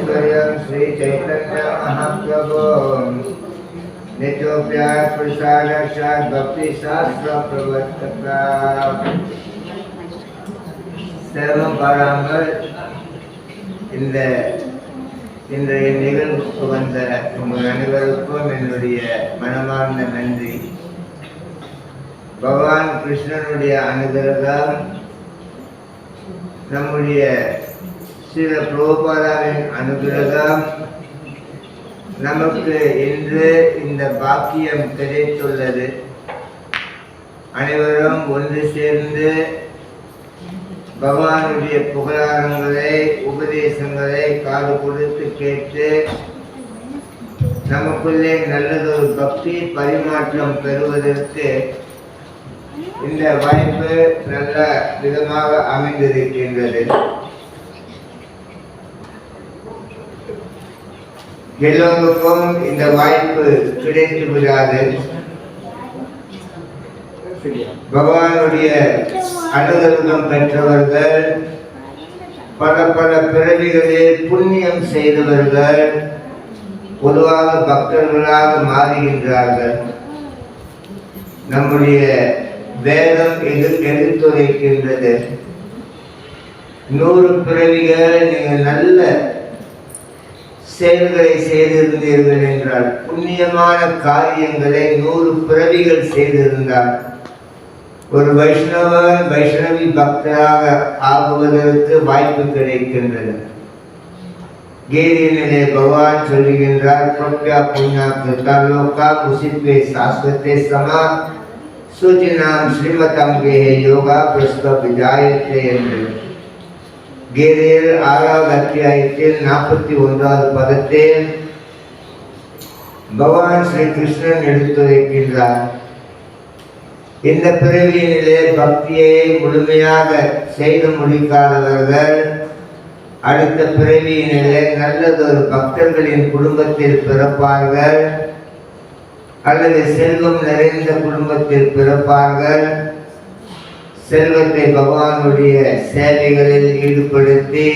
स्वयं श्री चैतन्य महाप्रभु नित्योप्या प्रसाद भक्ति शास्त्र प्रवर्तका सेवम பாராமல் இன்றைய நிகழ்வுக்கு வந்த உங்கள் அனைவருக்கும் என்னுடைய மனமார்ந்த நன்றி. பகவான் கிருஷ்ணனுடைய அனுகிரகம், நம்முடைய ஸ்ரீல பிரபுபாதாவின் அனுகிரகம் நமக்கு இன்று இந்த பாக்கியம் கிடைத்துள்ளது. அனைவரும் ஒன்று சேர்ந்து பகவானுடைய புகழாரங்களை உபதேசங்களை காது கொடுத்து கேட்டு நமக்குள்ளே நல்லதொரு பக்தி பரிமாற்றம் பெறுவதற்கு இந்த வாய்ப்பு நல்ல விதமாக அமைந்திருக்கின்றது. எல்லோருக்கும் இந்த வாய்ப்பு கிடைத்து விடாது. பகவானுடைய அனுகிரகம் பெற்றவர்கள், பல பல பிறவிகளில் புண்ணியம் செய்தவர்கள் பொதுவாக பக்தர்களாக மாறுகின்றார்கள். நம்முடைய வேதம் எடுத்துரைக்கின்றது, 100 பிறவிகள் நீங்கள் நல்ல செயல்களை செய்திருந்தீர்கள் என்றால், புண்ணியமான காரியங்களை 100 பிறவிகள் செய்திருந்தால் ஒரு வைஷ்ணவி பக்தராக ஆகுவதற்கு வாய்ப்பு கிடைக்கின்றது. கீதையிலே பகவான் சொல்லுகின்றார், பிரக்யா புண்ணியா கிருதா லோகா உசித்வே சாஸ்வதே சமா சுச்சினாம் ஸ்ரீமதம் கேஹே யோகா பிரஸ்த விஜாயத்தே என்று. கீதையில் 6வது அத்தியாயத்தில் 41வது பதத்தில் பகவான் ஸ்ரீ கிருஷ்ணன் எடுத்துரைக்கின்றார், இந்த பிறவியினிலே பக்தியை முழுமையாக செய்து முடிக்காதவர்கள் அடுத்த பிறவியினிலே நல்லதொரு பக்தர்களின் குடும்பத்தில் பிறப்பார்கள், அல்லது செல்வம் நிறைந்த குடும்பத்தில் பிறப்பார்கள். செல்வத்தை பகவானுடைய சேவைகளில் ஈடுபடுத்தி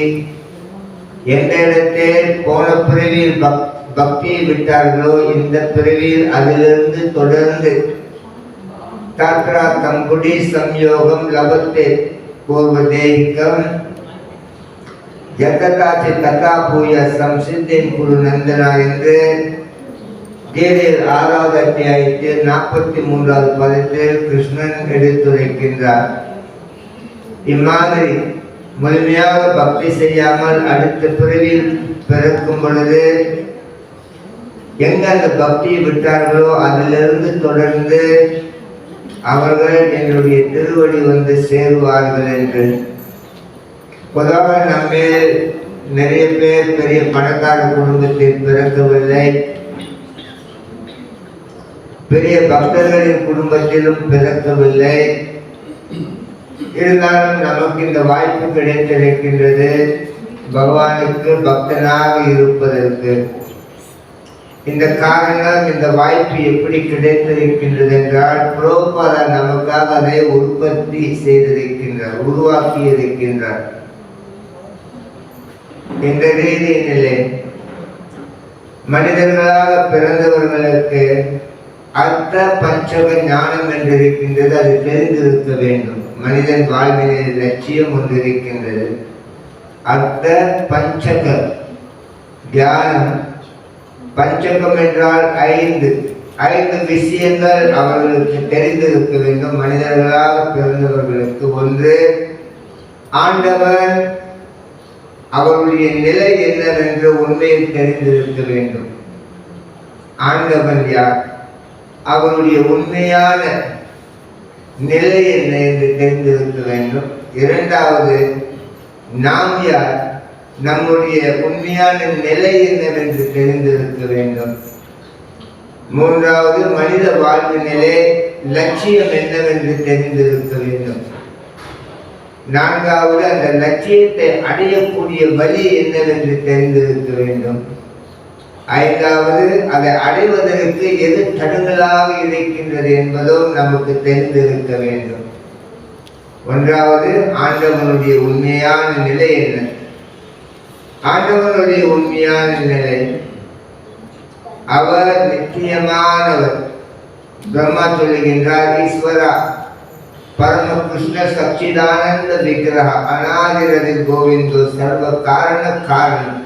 எந்த இடத்தில் போன பிறவியில் பக்தியை விட்டார்களோ இந்த பிறவியில் அதிலிருந்து தொடர்ந்து தாத்ரா தம்புடி சம்யோகம் லபத்தே பூர்வதேகிகம் ஜகதாச்சி ததா பூய சம்சித்தேன் குரு நந்தனா என்று கீதையில் 6வது அத்தியாயத்தில் 43வது பதத்தில் கிருஷ்ணன் எடுத்துரைக்கின்றார். இம்மாதிரி முழுமையாக பக்தி செய்யாமல் அடுத்த பிறவியில் பிறக்கும் பொழுது எங்க அந்த பக்தியை விட்டார்களோ அதிலிருந்து தொடர்ந்து அவர்கள் என்னுடைய திருவடி வந்து சேருவார்கள் என்று. பொதுவாக நம்ம நிறைய பேர் பெரிய பணக்கார குடும்பத்தில் பிறக்கவில்லை, பெரிய பக்தர்களின் குடும்பத்திலும் பிறக்கவில்லை. இருந்தாலும் நமக்கு இந்த வாய்ப்பு கிடைத்திருக்கின்றது பகவானுக்கு பக்தனாக இருப்பதற்கு. இந்த காரணம், இந்த வாய்ப்பு எப்படி கிடைத்திருக்கின்றது என்றால், பிரபுபாதா நமக்காக அதை உற்பத்தி செய்திருக்கின்றார், உருவாக்கி இருக்கின்றார். இந்த ரீதியிலே மனிதர்களாக பிறந்தவர்களுக்கு அர்த்த பஞ்சக ஞானம் என்று இருக்கின்றது, அது தெரிந்திருக்க வேண்டும். மனிதன் வாழ்வின் லட்சியம் ஒன்று இருக்கின்றது, அர்த்த பஞ்சக தியானம். பஞ்சகம் என்றால் 5 விஷயங்கள் அவர்களுக்கு தெரிந்திருக்க வேண்டும். மனிதர்களாக பிறந்தவர்களுக்கு ஒன்று, ஆண்டவன் அவருடைய நிலை என்னவென்று உண்மையில் தெரிந்திருக்க வேண்டும். ஆண்டவன் யார், அவருடைய உண்மையான நிலை என்ன என்று தெரிந்திருக்க வேண்டும். 2வது, நாம் யார், நம்முடைய உண்மையான நிலை என்னவென்று தெரிந்திருக்க வேண்டும். 3வது, மனித வாழ்வு நிலை லட்சியம் என்னவென்று தெரிந்திருக்க வேண்டும். 4வது, அந்த லட்சியத்தை அடையக்கூடிய வழி என்னவென்று தெரிந்திருக்க வேண்டும். 5வது, அதை அடைவதற்கு எது தடங்களாக இருக்கின்றது என்பதும் நமக்கு தெரிந்திருக்க வேண்டும். 1வது, ஆண்டவனுடைய உண்மையான நிலை என்ன, ஆண்டவனுடைய உண்மையான நிலை, அவர் நித்தியமானவர். பிரம்மா சொல்லுகின்றார், ஈஸ்வரா பரம கிருஷ்ண சச்சிதானந்த விக்கிரக அநாதிரதி கோவிந்தோ சர்வ காரண காரணம்.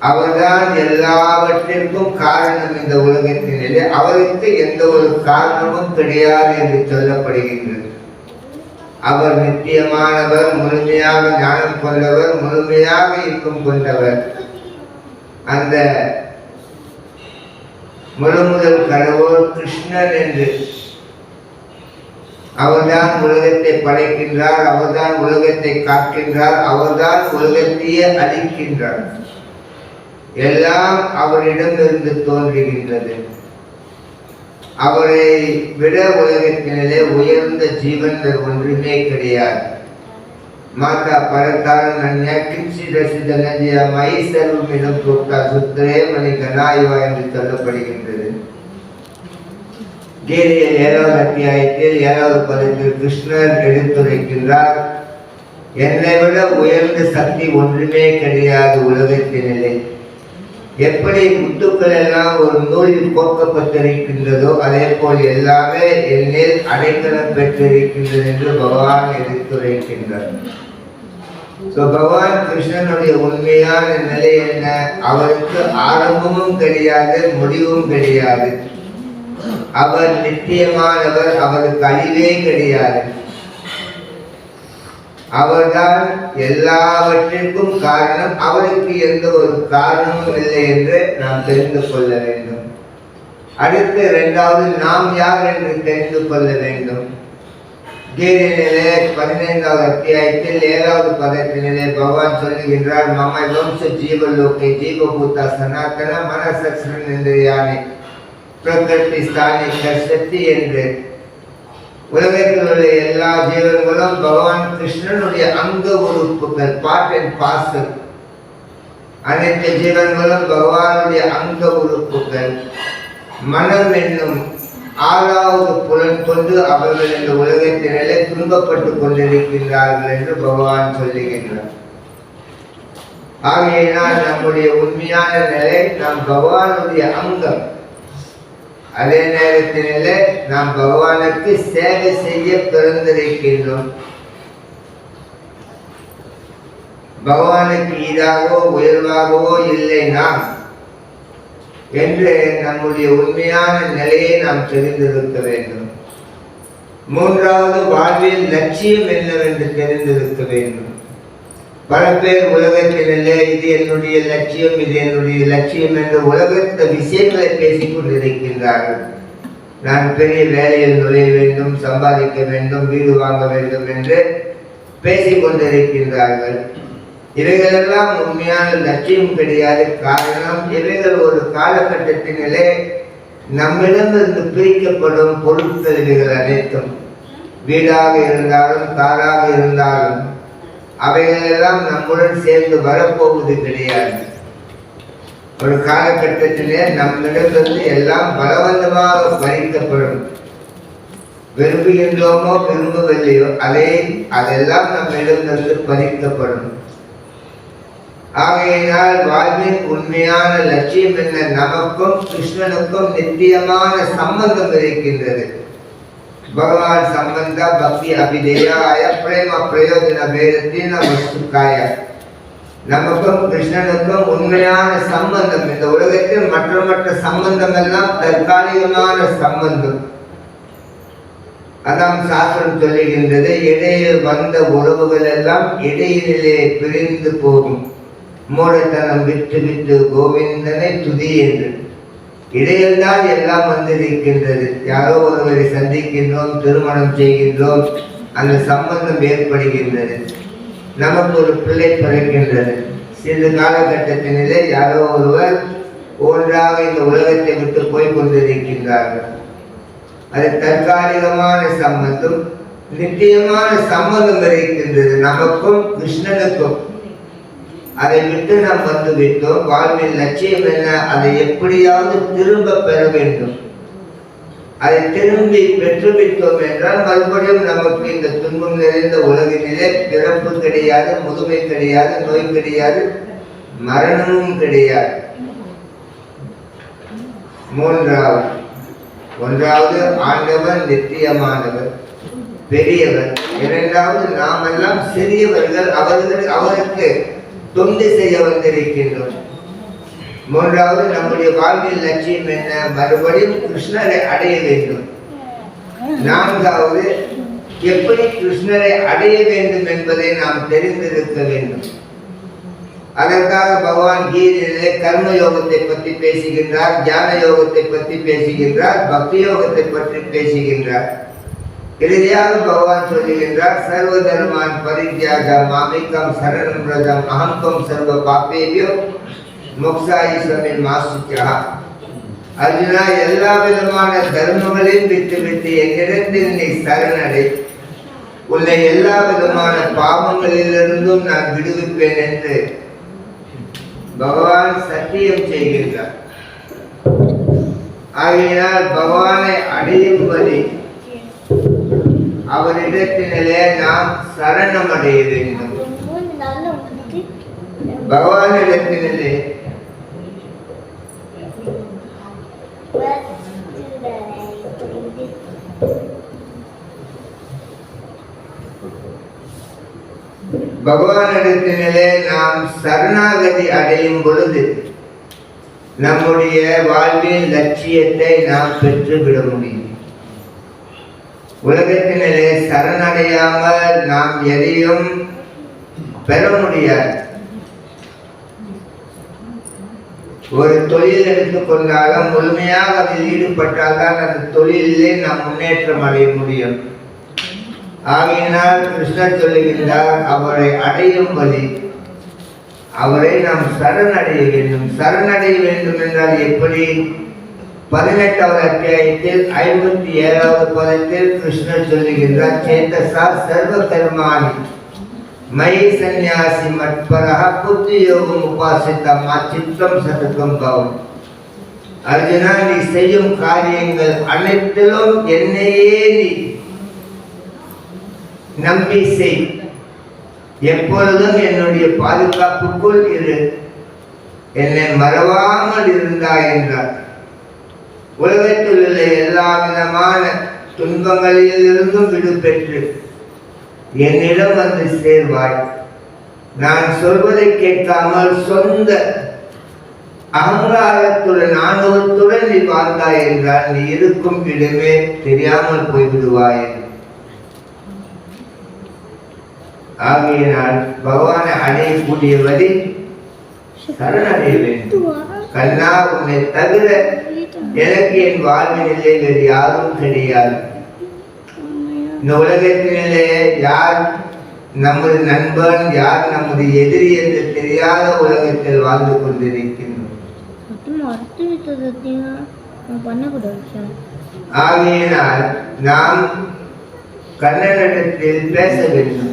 அவர்தான் எல்லாவற்றிற்கும் காரணம். இந்த உலகத்தினிலே அவருக்கு எந்த ஒரு காரணமும் கிடையாது என்று சொல்லப்படுகின்றது. அவர் நித்தியமானவர், முழுமையாக ஞானம் கொண்டவர், முழுமையாக இன்பம் கொண்டவர். அந்த முதல் கடவுள் கிருஷ்ணன் என்று அவர்தான் உலகத்தை படைக்கின்றார், அவர்தான் உலகத்தை காக்கின்றார், அவர்தான் உலகத்தையே அழிக்கின்றார். எல்லாம் அவரிடமிருந்து தோன்றுகின்றது. அவரை விட உலகத்தினிலே உயர்ந்த ஜீவன்கள் ஒன்றுமே கிடையாது. மாதா பரத்தாரம் நன்யா கிச்சி ரசித நஞ்சியா மை சர்வமிடம் போக்கா சுத்திரே மணி கனாயுவா என்று சொல்லப்படுகின்றது. கீதையில் 7வது அத்தியாயத்தில் 7வது பதத்தில் கிருஷ்ணர் எடுத்துரைக்கின்றார், என்னை விட உயர்ந்த சக்தி ஒன்றுமே கிடையாது உலகத்தினிலே. எப்படி முத்துக்கள் எல்லாம் ஒரு நூலில் கோர்க்கப்பட்டிருக்கின்றதோ அதே போல் எல்லாமே என்னில் அடைக்கலம் பெற்றிருக்கின்றது என்று பகவான் எடுத்துரைக்கின்றார். பகவான் கிருஷ்ணனுடைய உண்மையான நிலை என்ன? அவருக்கு ஆரம்பமும் கிடையாது, முடிவும் கிடையாது. அவர் நித்தியமானவர், அவருக்கு அழிவே கிடையாது. அவர்தான் எல்லாவற்றிற்கும் காரணம். அவருக்கு எந்த ஒரு காரணமும் இல்லை என்று நாம் தெரிந்து கொள்ள வேண்டும். அடுத்து 2வது, நாம் யார் என்று தெரிந்து கொள்ள வேண்டும். கீதையிலே 15வது அத்தியாயத்தில் 7வது பதத்தினிலே பகவான் சொல்லுகின்றார், மம வம்ச ஜீவலோகே ஜீவபூதா சனாதன மனசக்ஷன் இந்திரியானி பிரகிருதி ஸ்தானி கர்ஷத்தி என்று. உலகத்தில் உள்ள எல்லா ஜீவன்களும் பகவான் கிருஷ்ணனுடைய அங்க உறுப்புகள், பார்ட் அண்ட் பார்சல். அனைத்து ஜீவன்களும் பகவானுடைய அங்க உறுப்புகள். மனம் என்னும் 6வது புலன் கொண்டு அவர்கள் இந்த உலகத்திலே துன்பப்பட்டு கொண்டிருக்கின்றார்கள் என்று பகவான் சொல்லுகின்றார். ஆகையினால் நம்முடைய உண்மையான நிலை, நாம் பகவானுடைய அங்கம். அதே நேரத்திலே நாம் பகவானுக்கு சேவை செய்ய பிறந்திருக்கின்றோம். பகவானுக்கு ஈடாகவோ உயர்வாகவோ இல்லை நாம் என்று நம்முடைய உண்மையான நிலையை நாம் தெரிந்திருக்க வேண்டும். 3வது, வாழ்வில் லட்சியம் என்னவென்று தெரிந்திருக்க வேண்டும். பல பேர் உலகத்திலே இது என்னுடைய லட்சியம், இது என்னுடைய லட்சியம் என்று உலகத்த விஷயங்களை பேசிக் கொண்டிருக்கின்றார்கள். நான் பெரிய வேலையில் நுழைய வேண்டும், சம்பாதிக்க வேண்டும், வீடு வாங்க வேண்டும் என்று பேசிக் கொண்டிருக்கின்றார்கள். இவைகளெல்லாம் உண்மையான லட்சியம் கிடையாது. காரணம், இவைகள் ஒரு காலகட்டத்தினிலே நம்மிடமிருந்து பிரிக்கப்படும் பொருட்கள். இவைகள் அனைத்தும் வீடாக இருந்தாலும் காராக இருந்தாலும் அவைகளெல்லாம் நம்முடன் சேர்ந்து வரப்போவது கிடையாது. ஒரு காலகட்டத்திலே நம்மிடமிருந்து எல்லாம் பலவந்தமாக பறிக்கப்படும். விரும்புகின்றோமோ விரும்பவில்லையோ அதெல்லாம் நம்மிடமிருந்து பறிக்கப்படும். ஆகையினால் வாழ்வின் உண்மையான லட்சியம் என்ன? நமக்கும் கிருஷ்ணனுக்கும் நித்தியமான சம்பந்தம் இருக்கின்றது. பகவான் சம்பந்த பக்தி அபிதேயாய பிரேம பிரயோஜன பேரத்தின் வஸ்துக்காய. நமக்கும் கிருஷ்ணனுக்கும் உண்மையான சம்பந்தம். இந்த உலகத்தில் மற்ற சம்பந்தம் எல்லாம் தற்காலிகமான சம்பந்தம். அதான் சாஸ்திரம் சொல்லுகின்றது, இடையில் வந்த உறவுகள் எல்லாம் இடையிலே பிரிந்து போகும். மூடத்தனம் விட்டு விட்டு கோவிந்தனை துதி என்று. இடையில்தான் எல்லாம் வந்திருக்கின்றது. யாரோ ஒருவரை சந்திக்கின்றோம், திருமணம் செய்கின்றோம், அந்த சம்பந்தம் ஏற்படுகின்றது. நமக்கு ஒரு பிள்ளை பிறக்கின்றது. சிறிது காலகட்டத்தினிலே யாரோ ஒருவர் ஒன்றாக இந்த உலகத்தை விட்டு போய் கொண்டிருக்கின்றார்கள். அது தற்காலிகமான சம்பந்தம். நிச்சயமான சம்பந்தம் இருக்கின்றது நமக்கும் கிருஷ்ணனுக்கும். அதை விட்டு நாம் வந்து விட்டோம். வாழ்வின் லட்சியம் என்ன? அதை எப்படியாவது திரும்ப பெற வேண்டும். அதை திரும்பி பெற்றுவிட்டோம் என்றால் மறுபடியும் நமக்கு இந்த துன்பம் நிறைந்த உலகினிலே பிறப்பு கிடையாது, முதுமை கிடையாது, நோய் கிடையாது, மரணமும் கிடையாது. ஒன்றாவது ஆண்டவர் நித்தியமானவர், பெரியவர். இரண்டாவது நாமெல்லாம் சிறியவர்கள், அவருக்கு தொண்டு செய்ய வந்திருக்கின்றோம். மூன்றாவது நம்முடைய வாழ்வில் லட்சியம் என்ன? மறுபடியும் கிருஷ்ணரை அடைய வேண்டும். நான்காவது எப்படி கிருஷ்ணரை அடைய வேண்டும் என்பதை நாம் தெரிந்திருக்க வேண்டும். அதற்காக பகவான் கீதையிலே கர்ம யோகத்தை பற்றி பேசுகின்றார், தியான யோகத்தை பற்றி பேசுகின்றார், பக்தி யோகத்தை பற்றி பேசுகின்றார். இறுதியாக பகவான் சொல்லுகின்றார், சர்வ தர்மான் பரித்யாக மாமிகம் சரணம் ரஜம் அகம்பம் சர்வ பாப்பேபியோ மோக்ஷாயி ஸ்வமின் மாசுச்சா. அர்ஜுனா, எல்லா விதமான தர்மங்களையும் விட்டுவிட்டு என்னிடத்தில் நீ சரணடை, உன்னை எல்லா விதமான பாவங்களிலிருந்தும் நான் விடுவிப்பேன் என்று பகவான் சத்தியம் செய்கின்றார். ஆகையினால் பகவானை அடையும்படி அவரிடத்திலே நாம் சரணம் அடைய வேண்டும். பகவானிடத்திலே பகவானிடத்திலே நாம் சரணாகதி அடையும் பொழுது நம்முடைய வாழ்வின் லட்சியத்தை நாம் பெற்றுவிட முடியும். உலகத்திலே சரணடையாமல் நாம் எதையும் பெற முடியாது. ஒரு தொழில் எடுத்துக்கொண்டாலும் முழுமையாக அதில் ஈடுபட்டால்தான் அந்த தொழிலிலே நாம் முன்னேற்றம் அடைய முடியும். ஆகையினால் கிருஷ்ணர் சொல்லுகின்றார், அவரை அடையும் வழி, அவரை நாம் சரணடைய வேண்டும். சரணடைய வேண்டும் என்றால் எப்படி? 18வது அத்தியாயத்தில் 57வது பதத்தில் கிருஷ்ணர் சொல்லுகின்றார், சேதசா சர்வ கர்மாணி மயி சந்நியாசி மத்பரஹ புத்தி யோகம் உபாசிதம் அச்சித்தம் சதகம் பவம். அர்ஜுனா, நீ செய்யும் காரியங்கள் அனைத்திலும் என்னையே நீ நம்பி செய், எப்பொழுதும் என்னுடைய பாதுகாப்புக்குள் இரு, என்னை மறவாமல் இருந்தாய் என்றார். உலகத்தில் உள்ள எல்லா விதமான துன்பங்களிலிருந்தும் விடுபெற்று என்னிடம் வந்து சேர்வாய். நான் சொல்வதை கேட்காமல் சொந்த அகங்காரத்துடன் ஆணவத்துடன் நீ வாழ்ந்தாய் என்றால் நீ இருக்கும் இடமே தெரியாமல் போய்விடுவாய். ஆகையினால் பகவானை அடையக்கூடிய வழி சரணடைய வேண்டும். கண்ணா, உன்னை தவிர எனக்கு என் வாழ்வினிலே வேறு யாரும் கிடையாது. இந்த உலகத்தினிலே யார் நமது நண்பன், யார் நமது எதிரி என்று தெரியாத உலகத்தில் வாழ்ந்து கொண்டிருக்கின்றோம். ஆகையினால் நாம் கண்ணனிடத்தில் பேச வேண்டும்.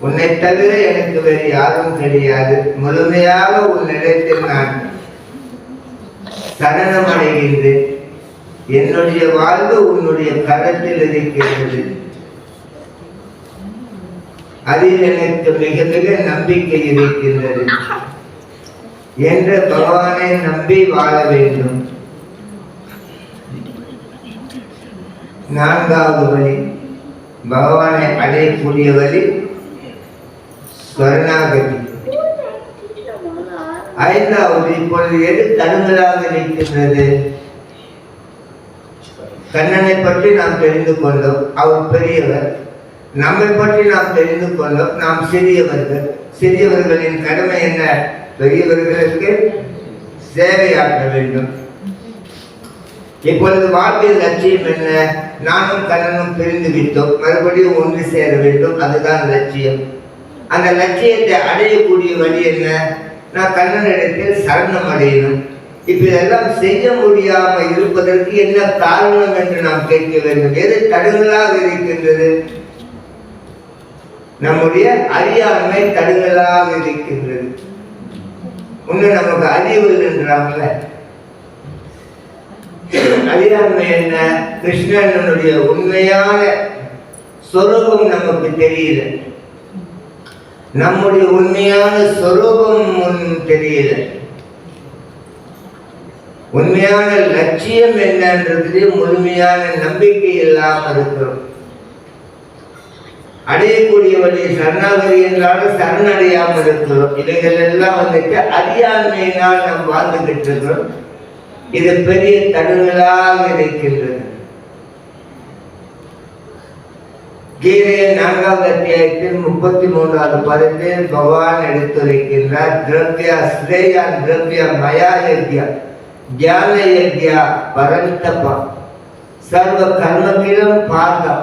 உன்னை தவிர எனக்கு வேறு யாரும் கிடையாது. முழுமையாக உன்னிடத்தில் நான் சரணம் அடைகின்றேன். என்னுடைய வாழ்வு உன்னுடைய கரத்தில் இருக்கிறது. அதில் எனக்கு மிக மிக நம்பிக்கை இருக்கின்றது என்று பகவானை நம்பி வாழ வேண்டும். நான்காவது வழி, பகவானை அடையக்கூடிய வழி சரணாகதி. ஐந்தாவது, இப்பொழுது எது தடுங்களாக இருக்கின்றது? கண்ணனை பற்றி நாம் தெரிந்து கொண்டோம், அவர் பெரியவர். நம்மை பற்றி நாம் தெரிந்து கொண்டோம், நாம் சிறியவர்கள். சிறியவர்களின் கடமை என்ன? பெரியவர்களுக்கு சேவையாற்ற வேண்டும். இப்பொழுது வாழ்க்கையில் லட்சியம் என்ன? நானும் கண்ணனும் பிரிந்து விட்டோம், மறுபடியும் ஒன்று சேர வேண்டும், அதுதான் லட்சியம். அந்த லட்சியத்தை அடையக்கூடிய வழி என்ன? நான் கண்ணனிடத்தில் சரணம் அடையணும். இப்ப இதெல்லாம் செய்ய முடியாமல் இருப்பதற்கு என்ன காரணம் என்று நாம் கேட்க வேண்டும். எது தடுங்களாக இருக்கின்றது? நம்முடைய அறியாண்மை தடுங்களாக இருக்கின்றது. ஒண்ணு நமக்கு அறிவு என்றாங்கள, அறியாண்மை என்ன? கிருஷ்ணனுடைய உண்மையான சொரூபம் நமக்கு தெரியல. நம்முடைய உண்மையான சொரூபம் தெரியல, உண்மையான லட்சியம் என்னன்றது முழுமையான நம்பிக்கை இல்லாமல் இருக்கிறோம். அடையக்கூடிய வழி சரணாகதி என்றாலும் சரணடையாமல் இருக்கிறோம். இவைகள் எல்லாம் வந்துட்டு அறியாண்மையினால் நாம் வாழ்ந்துகிட்டு இருக்கிறோம். இது பெரிய தடுங்களாக இருக்கின்றது. கீதையின் 4வது அத்தியாயத்தில் 33வது பதத்தில் பகவான் எடுத்துரைக்கின்றார். திரவியா ஸ்ரேயா திரவியா மயா யக்யா ஞான யக்யா பரந்தபா சர்வ கர்மகிலம் பார்தா.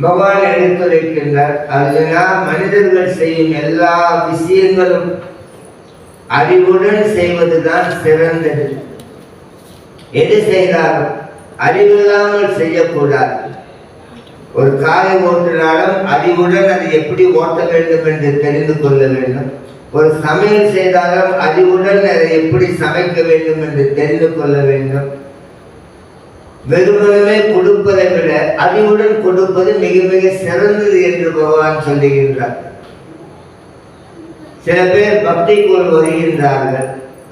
பகவான் எடுத்துரைக்கின்றார், அர்ஜுனா, மனிதர்கள் செய்யும் எல்லா விஷயங்களும் அறிவுடன் செய்வதுதான் சிறந்தது. எது செய்தாலும் அறிவில்லாமல் செய்யக்கூடாது. ஒரு காரை ஓட்டினாலும் அறிவுடன் அதை எப்படி ஓட்ட வேண்டும் என்று தெரிந்து கொள்ள வேண்டும். ஒரு சமையல் செய்தாலும் அறிவுடன் அதை எப்படி சமைக்க வேண்டும் என்று தெரிந்து கொள்ள வேண்டும். வெறுமனமே கொடுப்பதை விட அறிவுடன் கொடுப்பது மிக மிக சிறந்தது என்று பகவான் சொல்லுகின்றார். சில பேர் பக்திக்குள் வருகின்றார்கள்,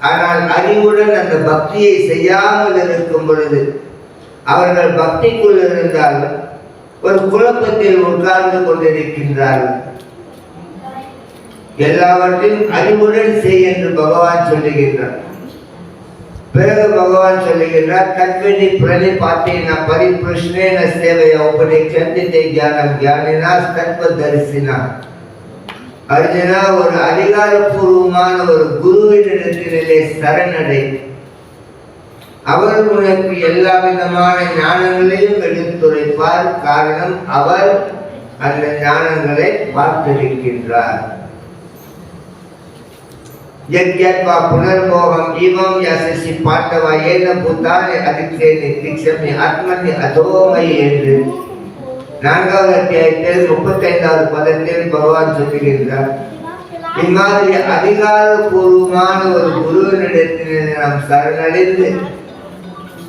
ஆனால் அறிவுடன் அந்த பக்தியை செய்யாமல் இருக்கும் பொழுது அவர்கள் பக்திக்குள் இருந்தாலும் ஒரு குழப்பத்தில் உட்கார்ந்து கொண்டிருக்கின்றார்கள். எல்லாவற்றையும் அறிவுடன் செய் என்று பகவான் சொல்லுகின்றார். பிறகு பகவான் சொல்லுகின்றார், தத்விதி பிரணிபாத்தேன பரிப்ருஷ்ணேன சேவைய உபநிஷந்திதே ஞானம் ஞானினா தத்வ தரிசினா. அர்ஜுனா, ஒரு அதிகாரப்பூர்வமான ஒரு குருவினிடத்திலே சரணடை. அவர் உனக்கு எல்லா விதமான ஞானங்களையும் எடுத்துரைப்பார். காரணம், அவர் அந்த ஞானங்களை பார்த்திருக்கின்றார். யக்யத்வா புனர்மோகம் ஈவம் யசசி பாண்டவா ஏன பூதானே அதிக்ஷேனி திக்ஷமி ஆத்மனி அதோமயி என்று 4வது அத்தியாயத்தில் 35வது பதத்தில் பகவான் சொல்லுகின்றார். இம்மாதிரி அதிகாரப்பூர்வமான ஒரு குருவினிடத்தில் நாம் சரணடைந்து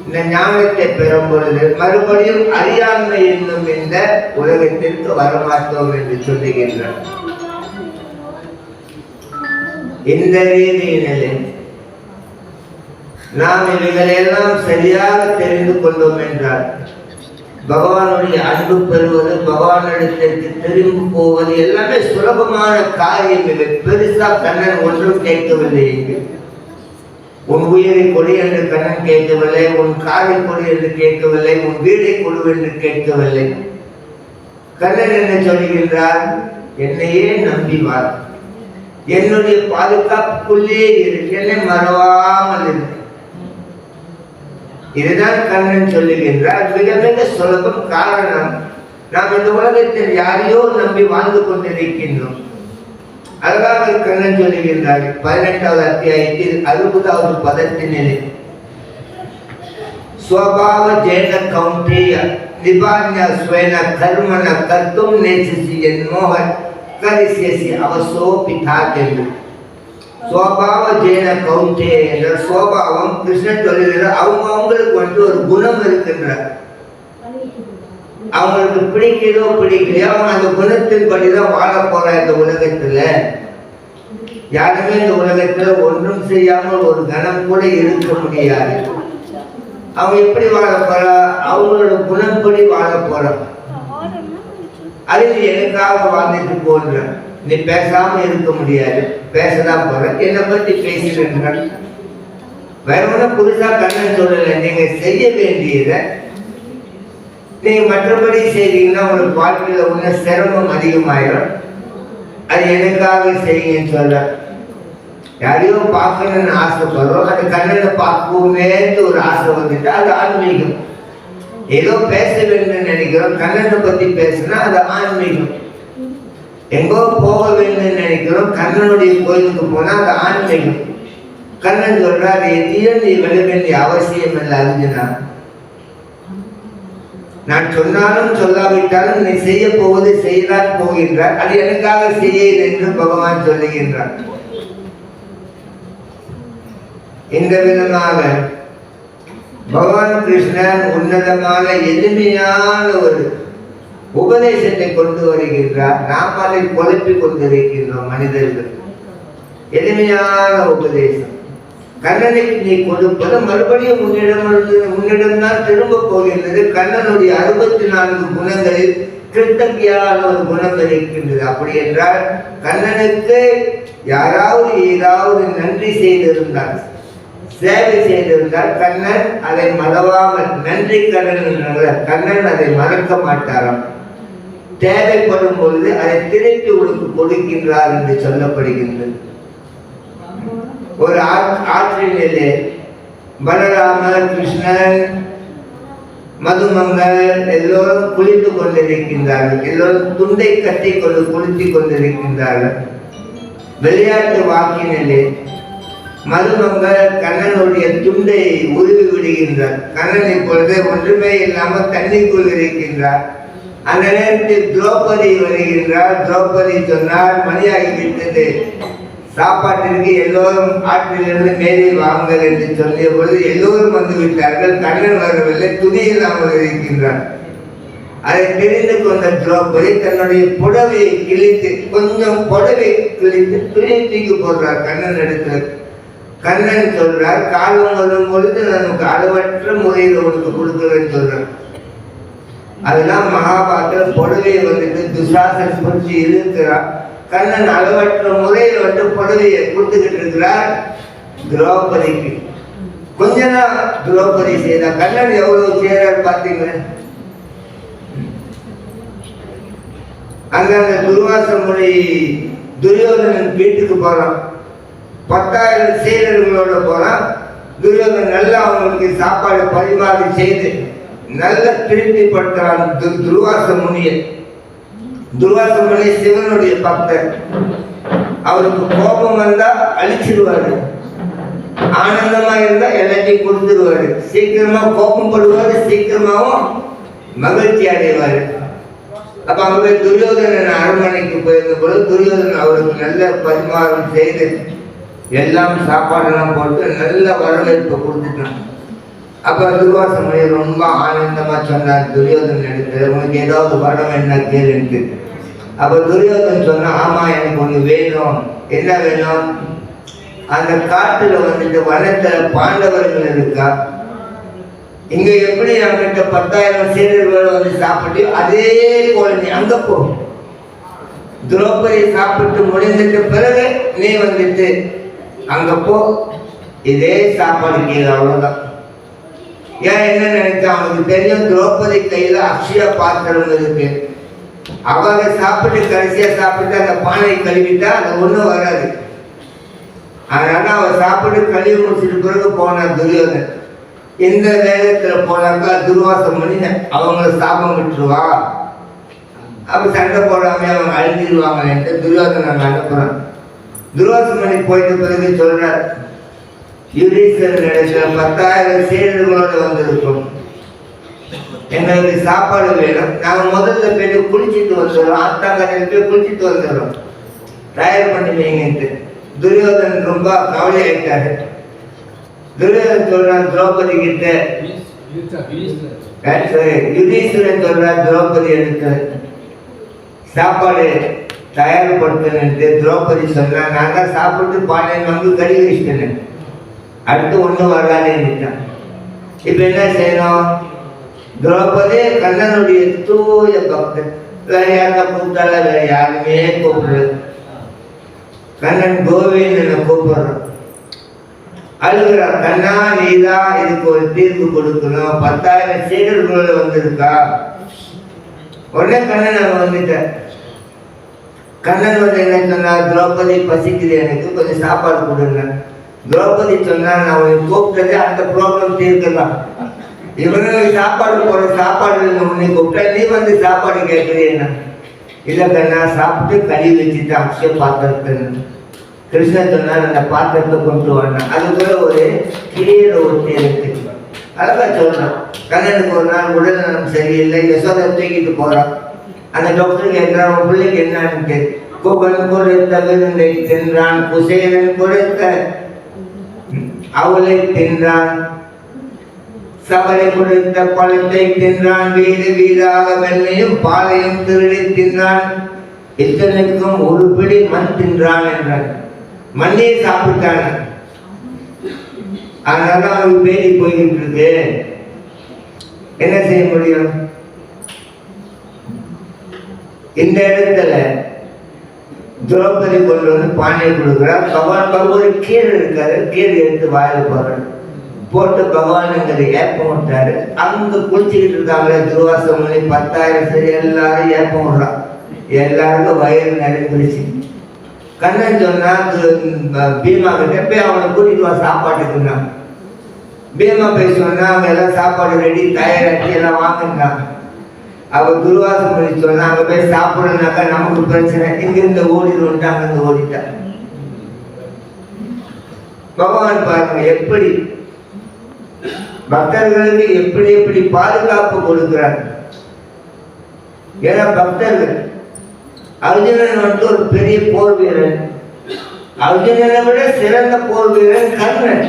இந்த ஞானத்தை பெறும் பொழுது மறுபடியும் அறியாண்மை என்னும் இந்த உலகத்திற்கு வரமாட்டோம் என்று சொல்லுகின்றார். இந்த ரீதியிலே நாம் இவைகளெல்லாம் சரியாக தெரிந்து கொண்டோம் என்றால் பகவானுடைய அன்பு பெறுவது, பகவானிடத்திற்கு திரும்பி போவது எல்லாமே சுலபமான காரியம். இவை பெருசா கண்ணன் ஒன்றும் கேட்கவில்லை. இங்கு உன் உயிரை கொடு என்று கண்ணன் கேட்கவில்லை, உன் காரை கொடு என்று கேட்கவில்லை, உன் வீடை கொடு என்று கேட்கவில்லை. கண்ணன் என்ன சொல்லுகின்றார்? என்னையே நம்பி வா, என்னுடைய பாதுகாப்புக்குள்ளே இரு, என்னை மறவாமல் இருக்கு. இதுதான் கண்ணன் சொல்லுகின்றார். மிக மிக சுலபம். காரணம், நாம் இந்த உலகத்தில் யாரையோ நம்பி வாழ்ந்து கொண்டிருக்கின்றோம். அதற்காக கண்ணன் சொல்லுகின்றார் 18வது அத்தியாயத்தில் 60வது பதத்தினிலே, ஸ்வபாவ ஜேன கௌண்டேய நிபான்ய ஸ்வேன கர்மண கர்த்தும் நேசிசி என்மோக கரிசியசி அவசோ பிதா என்று. ஸ்வபாவ ஜேன கௌண்டேய என்ற ஸ்வபாவம் கிருஷ்ணன் சொல்லுகிறார். அவங்களுக்கு வந்து ஒரு குணம் இருக்கின்றார். அவங்களுக்கு பிடிக்கிறதோ பிடிக்கலையோ அவங்க அந்த குணத்தின் படிதான் வாழ போற. இந்த உலகத்துல யாருமே இந்த உலகத்துல ஒன்றும் செய்யாமல் ஒரு கணம் கூட இருக்க முடியாது. அவங்க எப்படி வாழ போற? அவங்களோட குணப்படி வாழ போற. அது நீ எனக்காக வாழ்ந்துட்டு போன்ற, நீ பேசாம இருக்க முடியாது, பேசதான் போற, என்னை பத்தி பேசுகின்ற. வேற ஒன்றும் புதுசா கண்ணன் சொல்லலை. நீங்க செய்ய வேண்டியதை நீங்க மற்றபடி செய்தீங்கன்னா உங்களுக்கு வாழ்க்கையில உள்ள சிரமம் அதிகமாயிடும். அது எனக்காக செய்யுங்கன்னு சொல்ற. யாரையோ பார்க்கணும்னு ஆசைப்படுறோம், அந்த கண்ணனை பார்ப்போமேன்னு ஒரு ஆசை வந்துட்டு அது ஆன்மீகம். ஏதோ பேச வேண்டும் நினைக்கிறோம், கண்ணனை பத்தி பேசுனா அது ஆன்மீகம். எங்கோ போக வேண்டும் நினைக்கிறோம், கண்ணனுடைய கோயிலுக்கு போனா அது ஆன்மீகம். கண்ணன் சொல்றாரு, எதையும் நீ விட வேண்டிய அவசியம் இல்லை அர்ஜுனா. நான் சொன்னாலும் சொல்லாவிட்டாலும் நீ செய்ய போவது செய்யதான் போகின்றார். அது எனக்காக செய்ய என்று பகவான் சொல்லுகின்றார். இந்த விதமாக பகவான் கிருஷ்ணன் உன்னதமான எளிமையான ஒரு உபதேசத்தை கொண்டு வருகின்றார். நாம் அதை குழப்பிக் கொண்டிருக்கின்றோம். மனிதர்கள் எளிமையான உபதேசம். கண்ணனுக்கு நீ கொடுப்பது மறுபடியும் உன்னிடம்தான் திரும்ப போகின்றது. கண்ணனுடைய 64 குணங்களில் கிருத்தজ্ঞான ஒரு குணம் இருக்கின்றது. அப்படி என்றால் கண்ணனுக்கு யாராவது ஏதாவது நன்றி செய்திருந்தால், சேவை செய்திருந்தால் கண்ணன் அதை மறவாமல், நன்றி கண்ணன் அதை மறக்க மாட்டாராம். தேவைப்படும் பொழுது அதை திருப்பி உனக்கு கொடுக்கின்றார் என்று சொல்லப்படுகின்றது. ஒரு ஆற்றினிலே பலராமர், கிருஷ்ணன், மதுமங்கள் எல்லோரும் குளித்து கொண்டிருக்கின்றார்கள். எல்லோரும் துண்டை கட்டி கொண்டு குளித்துக் கொண்டிருக்கின்றார்கள். விளையாட்டு வாக்கினிலே மதுமங்கள் கண்ணனுடைய துண்டை உருவி விடுகின்றார். கண்ணன் இப்பொழுது ஒன்றுமே இல்லாமல் தண்ணிக்குள் இருக்கின்றார். அந்த நேரத்தில் திரௌபதி வருகின்றார். திரௌபதி சொன்னார், மணியாகிவிட்டது, சாப்பாட்டிற்கு எல்லோரும் ஆற்றிலிருந்து மேலே வாங்கள் என்று சொல்லிய பொழுது எல்லோரும் வந்து விட்டார்கள். கண்ணன் வரவில்லை, துணி இல்லாமல் இருக்கின்றார். அதை தெரிந்து கொண்ட திரௌபதி தன்னுடைய புடவையை கிழித்து, கொஞ்சம் புடவை கிழித்து துணி தூக்கி போடுறார் கண்ணன் எடுத்து. கண்ணன் சொல்றார், காலம் வரும் பொழுது நமக்கு அளவற்ற முறையில் உனக்கு கொடுக்குறேன்னு சொல்றார். அதெல்லாம் மகாபாரத புடவையை வந்துட்டு துசாசன் குறிச்சு இருக்கிறார். கண்ணன் அளவற்ற முறையில் வந்து புடவையை கொடுத்துக்கிட்டு இருக்கிறார் திரௌபதிக்கு. கொஞ்ச நாள் திரௌபதி செய்த கண்ணன் எவ்வளவு செய்யறார் பார்த்தீங்களா? அங்க அந்த துர்வாச முறை துரியோதனன் வீட்டுக்கு போறான். 10,000 சீடர்களோட போறான். துரியோதனன் நல்லா அவங்களுக்கு சாப்பாடு பரிமாறி செய்து நல்ல திருப்திப்படுத்துறான் துர்வாச முனியை. துர்வாச முனி சிவனுடைய பக்தர். அவருக்கு கோபம் வந்தா அழிச்சிடுவாரு, ஆனந்தமா இருந்தா எல்லாத்தையும் கொடுத்துருவாரு. சீக்கிரமா கோபம் படுவாரு, சீக்கிரமாவும் மகிழ்ச்சி அடைவாரு. அப்ப அவங்க துரியோதனன் அரண்மனைக்கு போயிருந்த பொழுது துரியோதனன் அவருக்கு நல்ல பரிமாறம் செய்து எல்லாம் சாப்பாடெல்லாம் போட்டு நல்ல வரவேற்பு கொடுத்துட்டான். அப்ப துர்வாச முனி ரொம்ப ஆனந்தமா சொன்னார் துரியோதனன் எடுத்து, உனக்கு ஏதாவது வரம் என்ன கேளுன்ட்டு. அப்ப துரியோதனன் சொன்னா, ஆமா எனக்கு ஒண்ணு வேணும். என்ன வேணும்? அந்த காட்டுல வந்துட்டு வனத்துல பாண்டவர்கள் இருக்கா, இங்க எப்படி நம்மகிட்ட 10,000 சீடர்கள் வந்து சாப்பிட்டு அதே போல நீ அங்க போ. திரௌபதி சாப்பிட்டு முடிந்துட்ட பிறகு நீ வந்துட்டு அங்க போ, இதே சாப்பாடு கீழே, அவ்வளவுதான். ஏன் என்ன நினைச்சா, அவனுக்கு தெரியும் திரௌபதி கையில அக்ஷய பாத்திரம் இருக்கு. அவங்க சாப்பிட்டு கடைசியா சாப்பிட்டு அந்த பானை கழுவிட்டா அது ஒண்ணும் வராது. அதனால அவன் சாப்பிட்டு கழுவி முடிச்சிட்டு பிறகு போனான் துரியோதன். இந்த வேகத்துல போனாக்கா துர்வாச முனி அவங்கள சாபம் விட்டுருவா, அப்ப சண்டை போடாம அவங்க அழிஞ்சிருவாங்க துரியோதனன் அனுப்புறான். துர்வாச முனி போயிட்ட பிறகு சொல்றார், யுதிஷ்டர் இடத்துல 10,000 சீடர்களோடு வந்திருக்கும், எங்களுக்கு சாப்பாடு வேணும். நாங்க முதல்ல போயிட்டு குளிச்சுட்டு வந்துடுறோம், ஆத்தாங்கரையில் போய் குளிச்சுட்டு வந்துடுறோம், தயார் பண்ணி வைங்கன்ட்டு. துரியோதனன் ரொம்ப கவலை ஆயிட்டாரு. துரியோதனன் சொல்றான் திரௌபதி கிட்ட, யுதிஷ்டரன் சொல்றார் திரௌபதி எடுத்து சாப்பாடு தயார்படுத்தணுன்ட்டு. திரௌபதி சொல்றா, நான் தான் சாப்பிட்டு பானை வந்து கழுவி வச்சிட்டேன், அடுத்து ஒன்றும் வராதுன்னுட்டான். இப்ப என்ன செய்யணும்? திரௌபதி கண்ணனுடைய தூய பக்தன், வேற யாரை கூப்பிட்டால வேற யாருமே கூப்பிடுறது. கண்ணன் கோவிந்தனை கூப்பிடுறான், அழுகிறான், கண்ணா நீதான் இதுக்கு ஒரு தீர்வு கொடுக்கணும், 10,000 சீடர்களோட வந்திருக்கா. உடனே கண்ணன் அவன் வந்துட்டார். கண்ணன் வந்து என்ன சொன்னா, திரௌபதி பசிக்குது, எனக்கு கொஞ்சம் சாப்பாடு கொடுங்க. திரௌபதி சொன்னா, நான் உனக்கு கூப்பிட்டதே அந்த ப்ராப்ளம் தீர்க்கலாம், இவனுக்கு சாப்பாடு போற சாப்பாடு உன்னை கூப்பிட்டா நீ வந்து சாப்பாடு கேட்கிறேன்னா. இல்லை கண்ணா, சாப்பிட்டு கழுவி வச்சுட்டு அக்ஷய பாத்திரத்தை. கிருஷ்ணன் சொன்னார், அந்த பாத்திரத்தை கொண்டு வரணும். அதுக்குள்ள ஒரு கிளியர் ஒருத்தி இருக்கு, அழகா சொல்றான். கண்ணனுக்கு ஒரு நாள் உடல்நலம் சரியில்லை, யசோதை தூக்கிட்டு போறான். அந்த டாக்டர் கேட்கிறான், உன் பிள்ளைக்கு என்னன்னு. குகன் கொடுத்த விருந்தை தின்றான், குசேலன் கொடுத்த அவளை தின்றான், சபலை கொடுத்த பழத்தை தின்றான், வீடு வீடாக வெள்ளையும் பாலையும் திருடி தின்றான், இத்தனைக்கும் ஒரு பிடி மண் தின்றான் என்றான். மண்ணே சாப்பிட்டான். அதனால அவனுக்கு பேடி போய்கிட்டு இருக்கு. என்ன செய்ய முடியும்? இந்த இடத்துல திரௌபதி கொண்டு வந்து பானையை கொடுக்குறார். பகவான் ஒரு கீரை இருக்காரு, கீரை எடுத்து வாயில போறாரு, போட்டு பகவானுங்கிற ஏப்பம் விட்டாரு. அங்க குளிச்சுக்கிட்டு இருக்காங்களே துர்வாச முனி 10,000 சரி எல்லாரும் ஏப்பம் விடுறான். எல்லாருக்கும் வயிறு நிறைஞ்சிருச்சு. கண்ணன் சொன்னா பீமா கிட்ட போய் அவனை கூட்டிட்டு வா சாப்பாட்டுக்குன்னா. பீமா போய் சொன்னா அவங்க எல்லாம் சாப்பாடு ரெடி தயாராக்கி எல்லாம் வாங்கினாங்க. அவ துர்வாச முனி சொன்னா அங்க போய் சாப்பிடணும்னாக்கா நமக்கு பிரச்சனை, இங்கிருந்து ஓடிடுவோம்ட்டு அங்கிருந்து ஓடிட்டான். பகவான் பாருங்க எப்படி பக்தர்களுக்கு எப்படி எப்படி பாதுகாப்பு கொடுக்கிறார். ஏன்னா பக்தர்கள் அர்ஜுனன் வந்து ஒரு பெரிய போர் வீரன், அர்ஜுனனை விட சிறந்த போர் வீரன் கர்ணன்.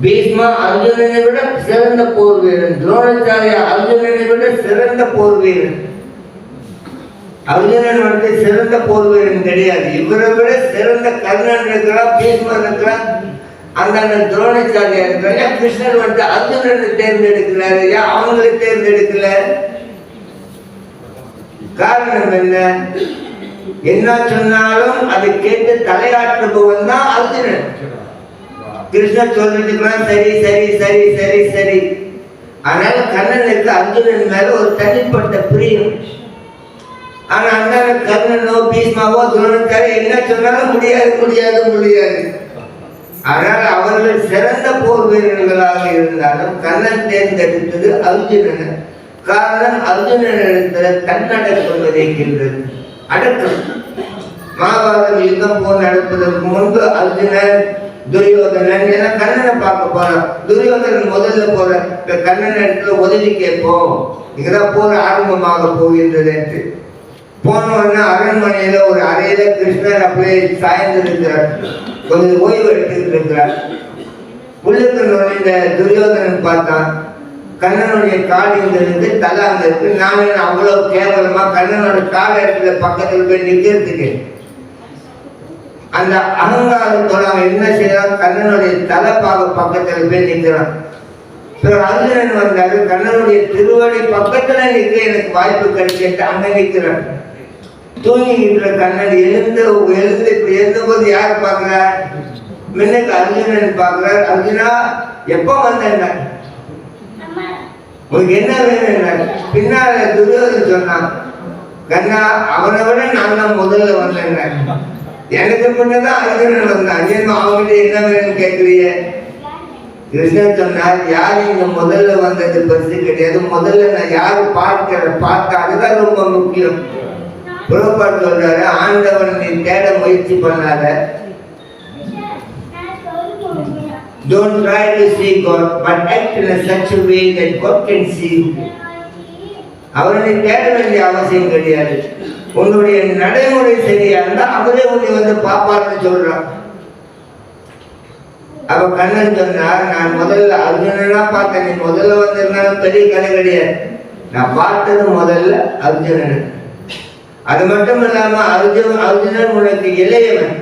பீஷ்மா அர்ஜுனனை விட சிறந்த போர் வீரன், துரோணாச்சாரியா அர்ஜுனனை விட சிறந்த போர் வீரன். அர்ஜுனன் வந்து சிறந்த போர் வீரன் கிடையாது, இவரை விட சிறந்த கர்ணன் இருக்கிறான், பீஷ்மன் இருக்கிறான், அந்த துரோணாச்சாரியா இருக்கிறாங்க. கிருஷ்ணன் வந்து அர்ஜுனனை தேர்ந்தெடுக்கிறாரு, அவங்களை தேர்ந்தெடுக்கல. காரணம் என்ன? என்ன சொன்னாலும் அதை கேட்டு தலையாற்றுபவன் தான் அர்ஜுனன். கிருஷ்ணன் சொல்றதுக்குலாம் சரி சரி சரி சரி சரி. ஆனால் கண்ணனுக்கு அர்ஜுனன் மேல ஒரு தனிப்பட்ட பிரியம். ஆனா அந்த கர்ணனோ பீஷ்மாவோ துரோணாச்சாரியா என்ன சொன்னாலும் முடியாது முடியாது முடியாது. ஆனால் அவர்கள் சிறந்த போர் வீரர்களாக இருந்தாலும் கண்ணன் தேர்ந்தெடுத்தது அர்ஜுனன். காரணம் அர்ஜுனனிடத்துல தன்னடக்கம் விதைக்கின்றது, அடக்கம். மகாபாரதம் யுத்தம் போர் நடப்பதற்கு முன்பு அர்ஜுனன் துரியோதனன் ஏன்னா கண்ணனை பார்க்க போறான். துரியோதனன் முதல்ல போற கண்ணன் இடத்துல உதவி கேட்போம், இங்கதான் போர் ஆரம்பமாக போகின்றது என்று போனவொடனே அரண்மனையில ஒரு அறையில கிருஷ்ணன் அப்படியே சாய்ந்திருக்கிறார், கொஞ்சம் ஓய்வு எடுத்துக்கிட்டு இருக்கிறார். உள்ளுக்கு நுழைந்த துரியோதனன் பார்த்தான், கண்ணனுடைய கால் இங்க இருக்கு, தலை அங்க இருக்கு. நான் அவ்வளவு கேவலமா கண்ணனோட கால இடத்துல பக்கத்துல போய் நிக்கிறதுக்கு அந்த அகங்காரத்தோட அவன் என்ன செய்யறான், கண்ணனுடைய தலைப்பாக பக்கத்துல போய் நிற்கிறான். அர்ஜுனன் வந்தாரு, கண்ணனுடைய திருவடி பக்கத்துல நிற்க எனக்கு வாய்ப்பு கிடைச்சிட்டு அங்க நிற்கிறான். தூங்கிக்கிற கண்ணன் எழுந்து இப்படி எழுந்தபோது யாரு பாக்குறார்? முன்னுக்கு அர்ஜுனன் பாக்குறார். அர்ஜுனா எப்ப வந்த, உங்களுக்கு என்ன வேணும்? பின்னால துரியோதனன் சொன்னான், கண்ணா அவனை விட நான் தான் முதல்ல வந்தேன், எனக்கு முன்னதான் அர்ஜுனன் வந்தான், அவங்ககிட்ட என்ன வேணும்னு கேட்குறீங்க? கிருஷ்ணன் சொன்னார், யார் இங்க முதல்ல வந்தது பரிசு கிடையாது, முதல்ல நான் யாரு பார்த்தா அதுதான் ரொம்ப முக்கியம். புறப்பாடு சொல்றாரு, ஆண்டவன் நீ தேட முயற்சி பண்ணாத. Don't try to see God, but act in such a way that God can see you. அவரை தேட வேண்டிய அவசியம் கிடையாது. உன்னுடைய நடைமுறை சரியா இருந்தா அவரே உன்னை வந்து பாப்பான்னு சொல்றான். அப்ப கண்ணன் சொன்னார், நான் முதல்ல அர்ஜுனனா பார்த்தேன், நீ முதல்ல வந்திருந்தாலும் பெரிய கதை கிடையாது. நான் பார்த்தது முதல்ல அர்ஜுனன். அது மட்டும் இல்லாம அர்ஜுனன் உனக்கு இளையவன்,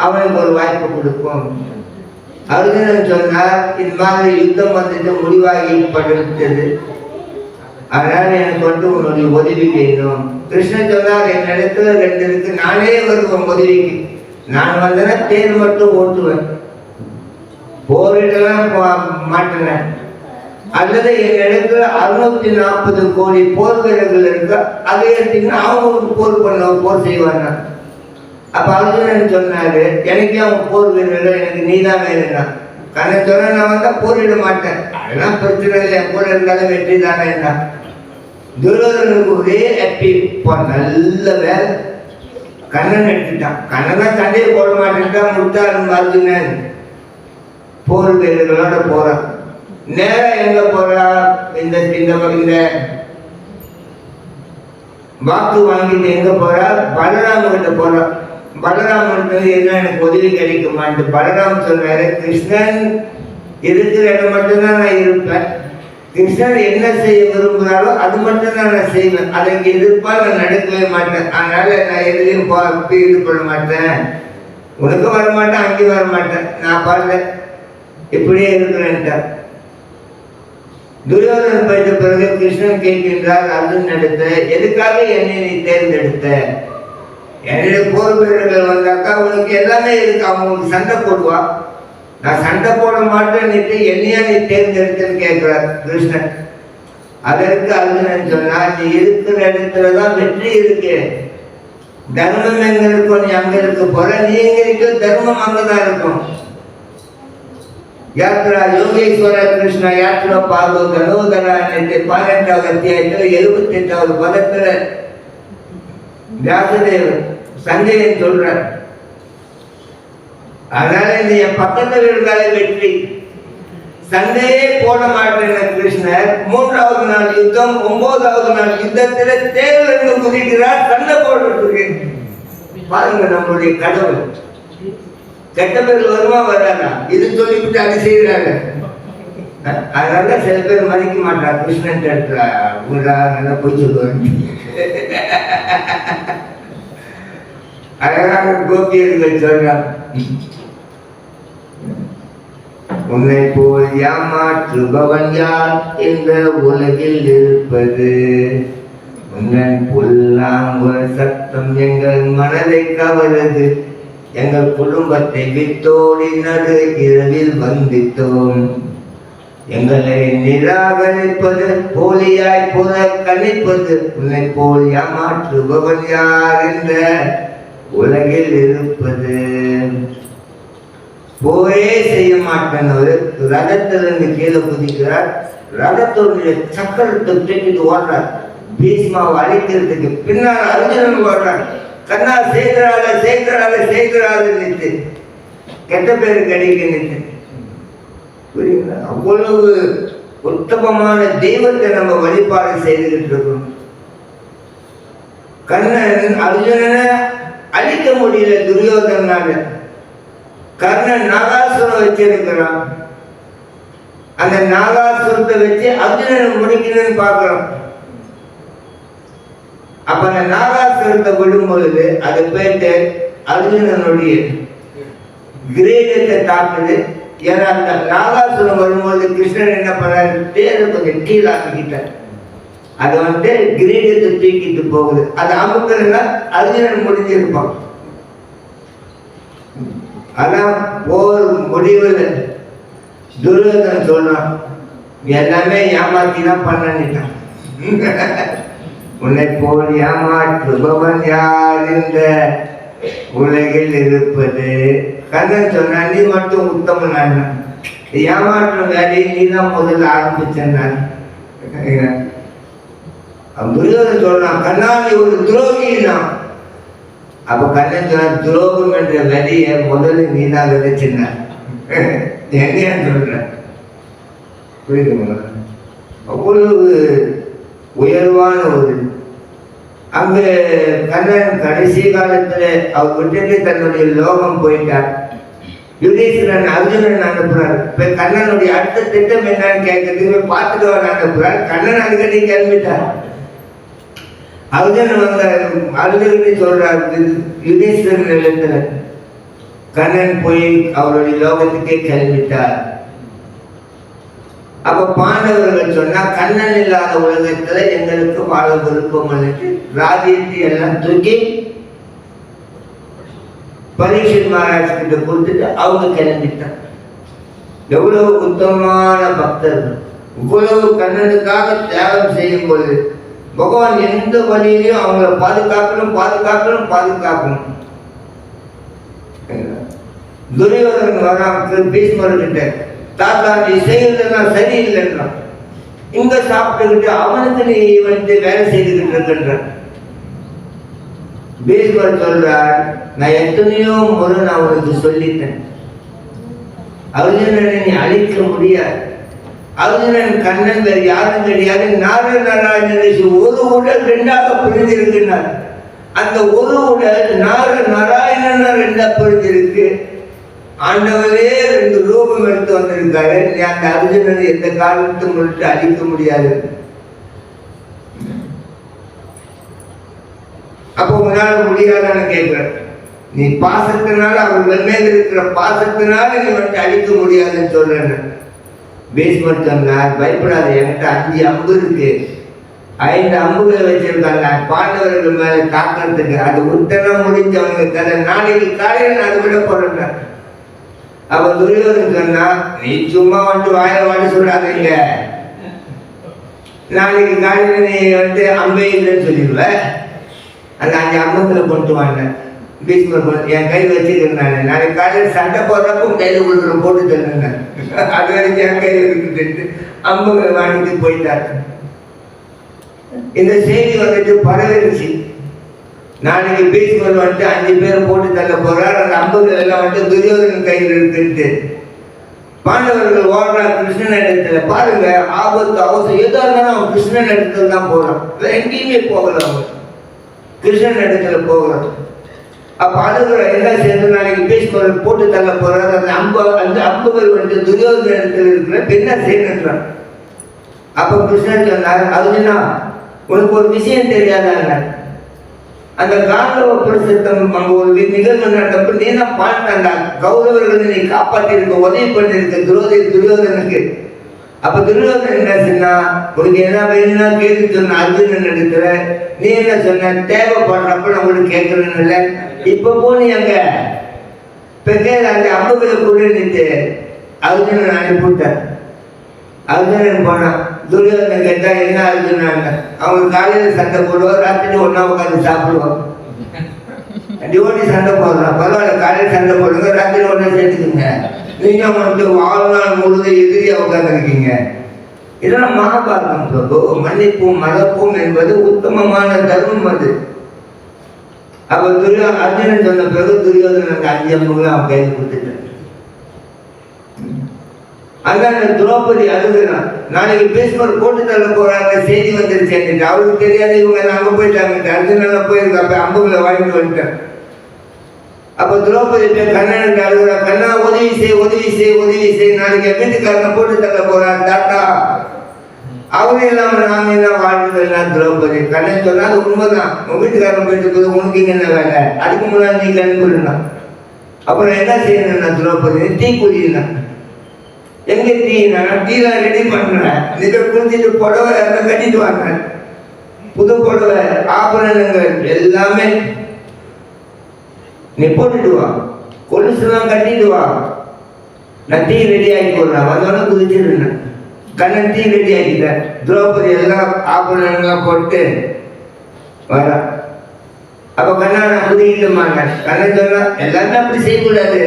அவனுக்கு ஒரு வாய்ப்பு கொடுப்போம். அர்ஜுனன் சொன்னார், இந்த மாதிரி யுத்தம் வந்துட்டு முடிவாகிப்பட்டது, அதனால எனக்கு வந்து உன்னுடைய உதவி வேணும். கிருஷ்ணன் சொன்னார், என் இடத்துல 2 இருக்கு, நானே வருவேன் உதவிக்கு. நான் வந்தேன்னா தேர் மட்டும் ஓட்டுவேன், போரிடலாம் மாட்டேன். அல்லது என் இடத்துல 640 கோடி போர் வீரர்கள் இருக்கு, அதை எடுத்தீங்கன்னா அவங்களுக்கு போர் செய்வாங்க. அப்ப அர்ஜுனன் சொன்னாரு, எனக்கே அவன் போர் வீரர்கள், எனக்கு நீதான் வேணும்னா. கண்ணன் சொன்ன, நான் வந்தா போரிட மாட்டேன், அதெல்லாம் பிரச்சனை இல்லை, என் கூட இருந்தாலும் வெற்றி தானே என்ன. துரியோதனனுக்கு ஒரே ஹாப்பி, நல்ல வேலை கண்ணன் எடுத்துட்டான். கண்ணனா சண்டையை போட மாட்டேன்ட்டான், முட்டாள் அர்ஜுனன் போர் வீரர்களோட போறான். நேரம் எங்க போறா, இந்த வாக்கு வாங்கிட்டு எங்க போறா, பலராம கிட்ட போறா. பலராமன் என்ன எனக்கு உதவி கிடைக்குமான்ட்டு பலராம் சொல்றாரு, கிருஷ்ணன் இருக்கிற இடம் மட்டும்தான் நான் இருப்பேன். கிருஷ்ணர் என்ன செய்ய விரும்புகிறாரோ அது மட்டும்தான் நான் செய்வேன். அதற்கு எதிர்ப்பாக நான் நடக்கவே மாட்டேன். அதனால நான் எதுலையும் ஈடுபட மாட்டேன். உனக்கு வரமாட்டேன், அங்கேயும் வரமாட்டேன். நான் பாருங்க இப்படியே இருக்கிறேன்ட்டார். துரியோதனன் போயிட்ட பிறகு கிருஷ்ணன் கேட்கின்றார், அர்ஜுன் எடுத்த எதுக்காக என்னை நீ தேர்ந்தெடுத்த? என்னுடைய போர் வீரர்கள் வந்தாக்கா உனக்கு எல்லாமே இருக்கு, அவங்களுக்கு சண்டை போடுவா. நான் சண்டை போட மாட்டேன்னுட்டு என்னையா நீ தேர்ந்தெடுத்துன்னு கேட்கிறார் கிருஷ்ணன். அதற்கு அர்ஜுனன் சொன்னா, நீ இருக்கிற இடத்துலதான் வெற்றி இருக்கு. தர்மம் எங்க இருக்கும், நீ அங்க இருக்க போற. நீ எங்க இருக்க, தர்மம் அங்கதான் இருக்கும். யாத்ரா யோகேஸ்வர கிருஷ்ண யாத்ரா பாகோ தனோதரா 18வது அத்தியாயத்தில் 78வது பதத்துல வியாசதேவர் சஞ்சயன் சொல்றார். அதனால நீ என் பக்கத்தில் இருந்தாலே வெற்றி. சண்டையே போட மாட்டேன் கிருஷ்ணர். 3வது நாள் யுத்தம், 9வது நாள் யுத்தத்துல தேர்தல் குதிக்கிறார் சண்டை போடுறதுக்கு. பாருங்க நம்மளுடைய கடவுள். கெட்ட பேர் வருமா வராதா இது சொல்லிவிட்டு அது செய்யறாங்க. அதனால சில பேர் மதிக்க மாட்டார். கிருஷ்ணன் நல்லா போய் சொல்லுவாங்க. அழகாக கோபியர்கள் சொல்றாங்க, உன்னை போல் ஏமாற்றுபவன் யார் இந்த உலகில் இருப்பது? உன்னன் புல்லாங்குழல் சத்தம் எங்கள் மனதை கவரது. எங்கள் குடும்பத்தை விட்டோடி நடு இரவில் வந்தித்தோம். எங்களை நிராகரிப்பது, போலியாய் புறக்கணிப்பது. உன்னை போல் ஏமாற்றுபவன் யார் இந்த உலகில் இருப்பது? போரே செய்ய மாட்டேன். ரதத்திலிருந்து கீழே குதிக்கிறார். ரதத்தோடைய சக்கரத்தை தூக்கிட்டு ஓடுறார். பீஷ்மாவை அழிக்கிறதுக்கு பின்னால் அர்ஜுனன் ஓடுறார். கண்ணா சேர்க்கிறாள் சேர்க்கிறாள் சேர்க்கிறாள் நிறுத்து, கெட்ட பேரு கிடைக்க நிறுத்து. புரியுங்களா? அவ்வளவு உத்தமமான தெய்வத்தை நம்ம வழிபாடு செய்துகிட்டு இருக்கோம். கண்ணன் அர்ஜுனனை அழிக்க முடியல துரியோதனால. கர்ணன் நாகாசுரம் வச்சிருக்கிறான். அந்த நாகாசுரத்தை வச்சு அர்ஜுனனை முடிக்கணும்னு பார்க்கிறோம். அப்ப அந்த நாகாசுரத்தை விடும் பொழுது அது போயிட்டு அர்ஜுனனுடைய கிரீடத்தை தாக்குது. ஏன்னா அந்த நாகாசுரம் வரும்போது கிருஷ்ணன் என்ன பண்ணாரு, தேரை கொஞ்சம் கீழாக்கிட்டார். அது கிரீடத்தை தூக்கிட்டு போகுது. அது அமுக்கணும்னா அர்ஜுனன் முடிஞ்சிருப்பான். அதான் போர் முடிவில் துரியோதனன் சொல்றான், எல்லாமே ஏமாத்தி தான் பண்ணிட்டான். உன்னை போல் ஏமாற்றுபவன் யார் இந்த உலகில் இருப்பது? கண்ணன் சொன்ன, நீ மட்டும் உத்தமன். ஏமாற்றும் வேலையை நீ தான் முதல்ல ஆரம்பிச்சான். துரியோதனன் சொல்றான், கண்ணா நீ ஒரு துரோகிதான். அப்ப கண்ணன் சொன்ன, துரோகம் என்ற வேலையை முதல்ல நீ தான் விதைச்சின. என்னையான்னு சொல்ற, புரியுதுங்களா? அவ்வளவு உயர்வான ஒரு அங்க கண்ணன் கடைசி காலத்துல அவர் விட்டுட்டு தன்னுடைய லோகம் போயிட்டார். யுதிஷ்டிரன் அர்ஜுனன் அனுப்புறாரு. இப்ப கண்ணனுடைய அடுத்த திட்டம் என்னன்னு கேட்கறதுக்கு பார்த்துட்டு வர அனுப்புறாரு. கண்ணன் அதுக்கடி கிளம்பிட்டார். அர்ஜுனன் வந்த அழுதுகிட்டு சொல்றாரு யுதிஷ்டிரன் இடத்துல, கண்ணன் போய் அவருடைய லோகத்துக்கே கிளம்பிட்டார். அப்ப பாண்டவர்கள் சொன்னா, கண்ணன் இல்லாத உலகத்துல எங்களுக்கு வாழ விருப்பம் பண்ணிட்டு ராஜ்யத்தை எல்லாம் தூக்கி பரீட்சை மகாராஜ் கிட்ட கொடுத்துட்டு அவங்க கிளம்பிட்டாங்க. எவ்வளவு உத்தமமான பக்தர்கள்! இவ்வளவு கண்ணனுக்காக தியாகம் செய்யும் பொழுது பகவான் எந்த வழியிலையும் அவங்கள பாதுகாக்கணும் பாதுகாக்கணும் பாதுகாக்கணும். துரியோதனன் வரான் பீஷ்மர்கிட்ட, தாத்தா நீ செய்யறதெல்லாம் சரியில்லைன்றான். இங்க சாப்பிட்டுக்கிட்டு அவனுக்கு நீ வேலை செய்துக்கிட்டு இருக்கின்ற. பீஷ்மர் சொல்றார், நான் எத்தனையோ முறை நான் உனக்கு சொல்லிட்டேன், அர்ஜுனனை நீ அழிக்க முடியாது. அர்ஜுனன் கண்ணன் வேறு யாரும் கிடையாது. நாராயணன் ஒரு உடல் ரெண்டாக பிரிஞ்சிருக்கிறார். அந்த ஒரு உடல் நாராயணன் ரெண்டா பிரிஞ்சிருக்கு. ஆண்டவரே 2 ரூபம் எடுத்து வந்திருக்காரு. நீ அந்த அர்ஜுனனை எந்த காரணத்தும் விட்டு அழிக்க முடியாது. அப்போ உங்களால முடியாதான்னு கேட்கிறேன். நீ பாசத்தினால அவர் மேல இருக்கிற பாசத்தினால நீ வந்து அழிக்க முடியாதுன்னு சொல்றேன். பீஷ்மர் சொன்னார், பயப்படாத, என்கிட்ட 5 அம்பு இருக்கு, 5 அம்புகளை வச்சிருக்காங்க பாண்டவர்கள் மேல தாக்கிறதுக்கு. அது உத்தரம் முடிஞ்சவங்க கதை. நாளைக்கு காலையில் நான் அதை விட போறேன். அவ துரியோதன் சொன்னா, நீ சும்மா வந்து வாயில வாடி சொல்லாதீங்க, நாளைக்கு காலையில நீ வந்து அம்பே இல்லைன்னு சொல்லிடுவ. அந்த 5 அம்புகளை கொண்டு வாங்க. பீஷ்மர் என் கையில் வச்சுக்கிறேன், நாளைக்கு காலையில் சண்டை போடுறப்போ கையில் கொடுக்குற போட்டு தருங்க, அது வரைக்கும் என் கையில் இருக்குட்டு அம்புகளை வாங்கிட்டு போயிட்டாரு. இந்த செய்தி வந்துட்டு பரவிருச்சு. நாளைக்கு பீஷ்மர் வந்துட்டு 5 பேர் போட்டு தள்ள போறார். அந்த அம்புகள் எல்லாம் வந்துட்டு துரியோதனன் கையில் இருக்குன்ட்டு பாண்டவர்கள் ஓடுறா கிருஷ்ணன் இடத்துல. பாருங்க, ஆபத்து அவசரம் எதா இருந்தாலும் அவன் கிருஷ்ணன் இடத்துல தான் போறான், வேற எங்கேயுமே போகல. அவன் கிருஷ்ணன் இடத்துல போகிறான். அப்ப அழுகுற என்ன சேர்ந்து நாளைக்கு பீஷ்மர் போட்டு தள்ள போறாரு. அந்த அம்புகள் வந்துட்டு துரியோதன இடத்துல இருக்கிற என்ன செய்யறான். அப்ப கிருஷ்ணன் சொன்னார், அர்ஜுனா உனக்கு ஒரு விஷயம் தெரியாதாங்க, அந்த காண்டவ பிரசித்தம் அங்க ஒரு நிகழ்வு நடந்தப்ப நீ தான் பாட்டாண்டா, கௌரவர்களை நீ காப்பாற்றி இருக்க, உதவி பண்ணிருக்க துரியோதனுக்கு. அப்ப துரியோதனன் என்ன சொன்னா, உனக்கு என்ன வேணும்னா கேட்டு சொன்ன அர்ஜுனன் எடுக்கிற, நீ என்ன சொன்ன, தேவைப்படுறப்ப நான் உங்களுக்கு கேட்கறேன்னு இல்லை. இப்ப போனி அங்க அந்த அம்புகளை கூட நின்று அர்ஜுனன் அனுப்பிவிட்டார். அர்ஜுனன் போனான். துரியோதனன் கேட்டா என்ன அர்ஜுனாங்க, அவங்க காலையில சண்டை போடுவோம், ராத்திரி ஒன்னா உட்காந்து சாப்பிடுவோம். டிவோட்டி சண்டை போடுறான், பரவாயில்ல காலையில சண்டை போடுங்க, ராத்திரி ஒன்னா சேர்த்துக்குங்க. நீங்க வந்து வாழ்நாள் முழுவதும் எதிரியா உட்கார்ந்துருக்கீங்க. இதெல்லாம் மகாபாரதம் பிரபு. மன்னிப்பும் மறப்போம் என்பது உத்தமமான தர்மம். அது அப்ப அர்ஜுனன் சொன்ன பிறகு துரியோதனன் அந்த 5 அம்புகளை அவன் கையில் கொடுத்துட்டான். அந்த திரௌபதி அழுதுறான், நாளைக்கு பீஷ்மர் போட்டு தள்ள போறாங்க, செய்தி வந்துருச்சு. அவருக்கு தெரியாது, இவங்க அங்க போயிட்டாங்க, அர்ஜுனன் போயிருக்க. அப்ப அம்புகளை வாங்கிட்டு வந்துட்டான். அப்ப திரௌபதி போய் கண்ணனுக்கு அழுகுறா, கண்ணா உதவி செய், நாளைக்கு என் வீட்டுக்காரனை போட்டு தள்ள போறான் தாத்தா, அவரு இல்லாம நாம எல்லாம் வாழ்றதெல்லாம். திரௌபதி கண்ணன் சொன்னா அது உண்மைதான், உன் வீட்டுக்காரன் போயிட்டு இருக்குது, உனக்கு இங்க என்ன வேலை, அதுக்கு முன்னாடி நீ கிளம்பிடுனா. அப்புறம் என்ன செய்யணும்னா திரௌபதி தீ குளினா, எங்க தீனா, தீலாம் ரெடி பண்றேன், நீங்க குளிச்சுட்டு புடவை கட்டிட்டு வாங்க, புது புடவை ஆபரணங்கள் எல்லாமே நீ போட்டுட்டு வா, கொலுசுலாம் கட்டிட்டு வா, நான் டீ ரெடி ஆகி போடுறேன், வந்தோடனே குதிச்சிருந்தேன். கண்ணன் டீ ரெடி ஆகிட்டேன். திரௌபதி எல்லாம் ஆபரணங்கள்லாம் போட்டு வர. அப்ப கண்ணா நான் குதிக்கிட்டுமாங்க. கண்ணன் சொன்னா எல்லாருமே அப்படி செய்யக்கூடாது,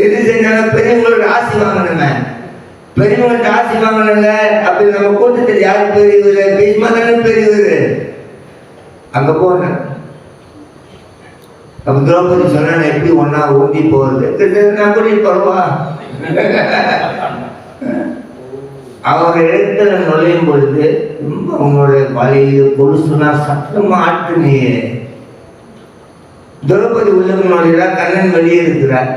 எது செஞ்சாலும் பெரியவங்களோட ஆசி வாங்கணுமே, பெரியவங்கள்ட்ட ஆசி வாங்கணும்ல. அப்படி நம்ம கூட்டத்தில் யாரு பெரியவர், பீஷ்மா தானே பெரியவர். அங்க போனேன். அப்ப திரௌபதி சொன்னா எப்படி ஒன்னா ஊந்தி போறது, நான் கூட பரவா. அவர் இடத்துல நுழையும் பொழுது ரொம்ப அவங்களுடைய பழைய கொலுசுனா சத்தமா ஆட்டுனியே. திரௌபதி உள்ள நுழையிறா, கண்ணன் வெளியே இருக்கிறார்.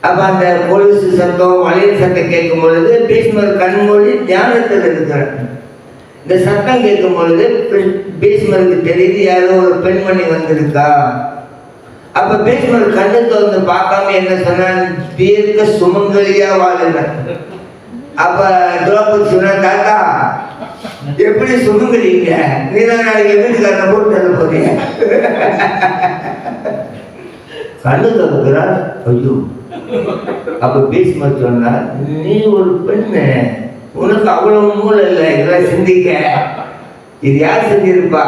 அப்ப அந்த கொலுசு சத்தம் வளையல் சத்தம் கேட்கும் பொழுது பீஷ்மர் கண்மொழி தியானத்தில் இருக்கிறார். இந்த சத்தம் கேட்கும் பொழுது பீஷ்மருக்கு தெரியுது யாரோ ஒரு பெண்மணி வந்திருக்கா. அப்ப பீஷ்மர் கண்ணு திறந்து பார்க்காம என்ன சொன்னான், தீர்க்க சுமங்கலியா வாழுங்க. அப்ப திரௌபதி சொன்னா, தாத்தா எப்படி சுமங்கலிங்க, நீதான் நாளைக்கு வீட்டுக்காரனை போட்டு தள்ள போறீங்க. கண்ணு திறக்கிறார். ஐயோ. அப்ப பீஷ்மர் சொன்னார், நீ ஒரு பெண்ணு, உனக்கு அவ்வளவு மூளை இல்லை இதெல்லாம் சிந்திக்க. இது யார் செஞ்சிருப்பா,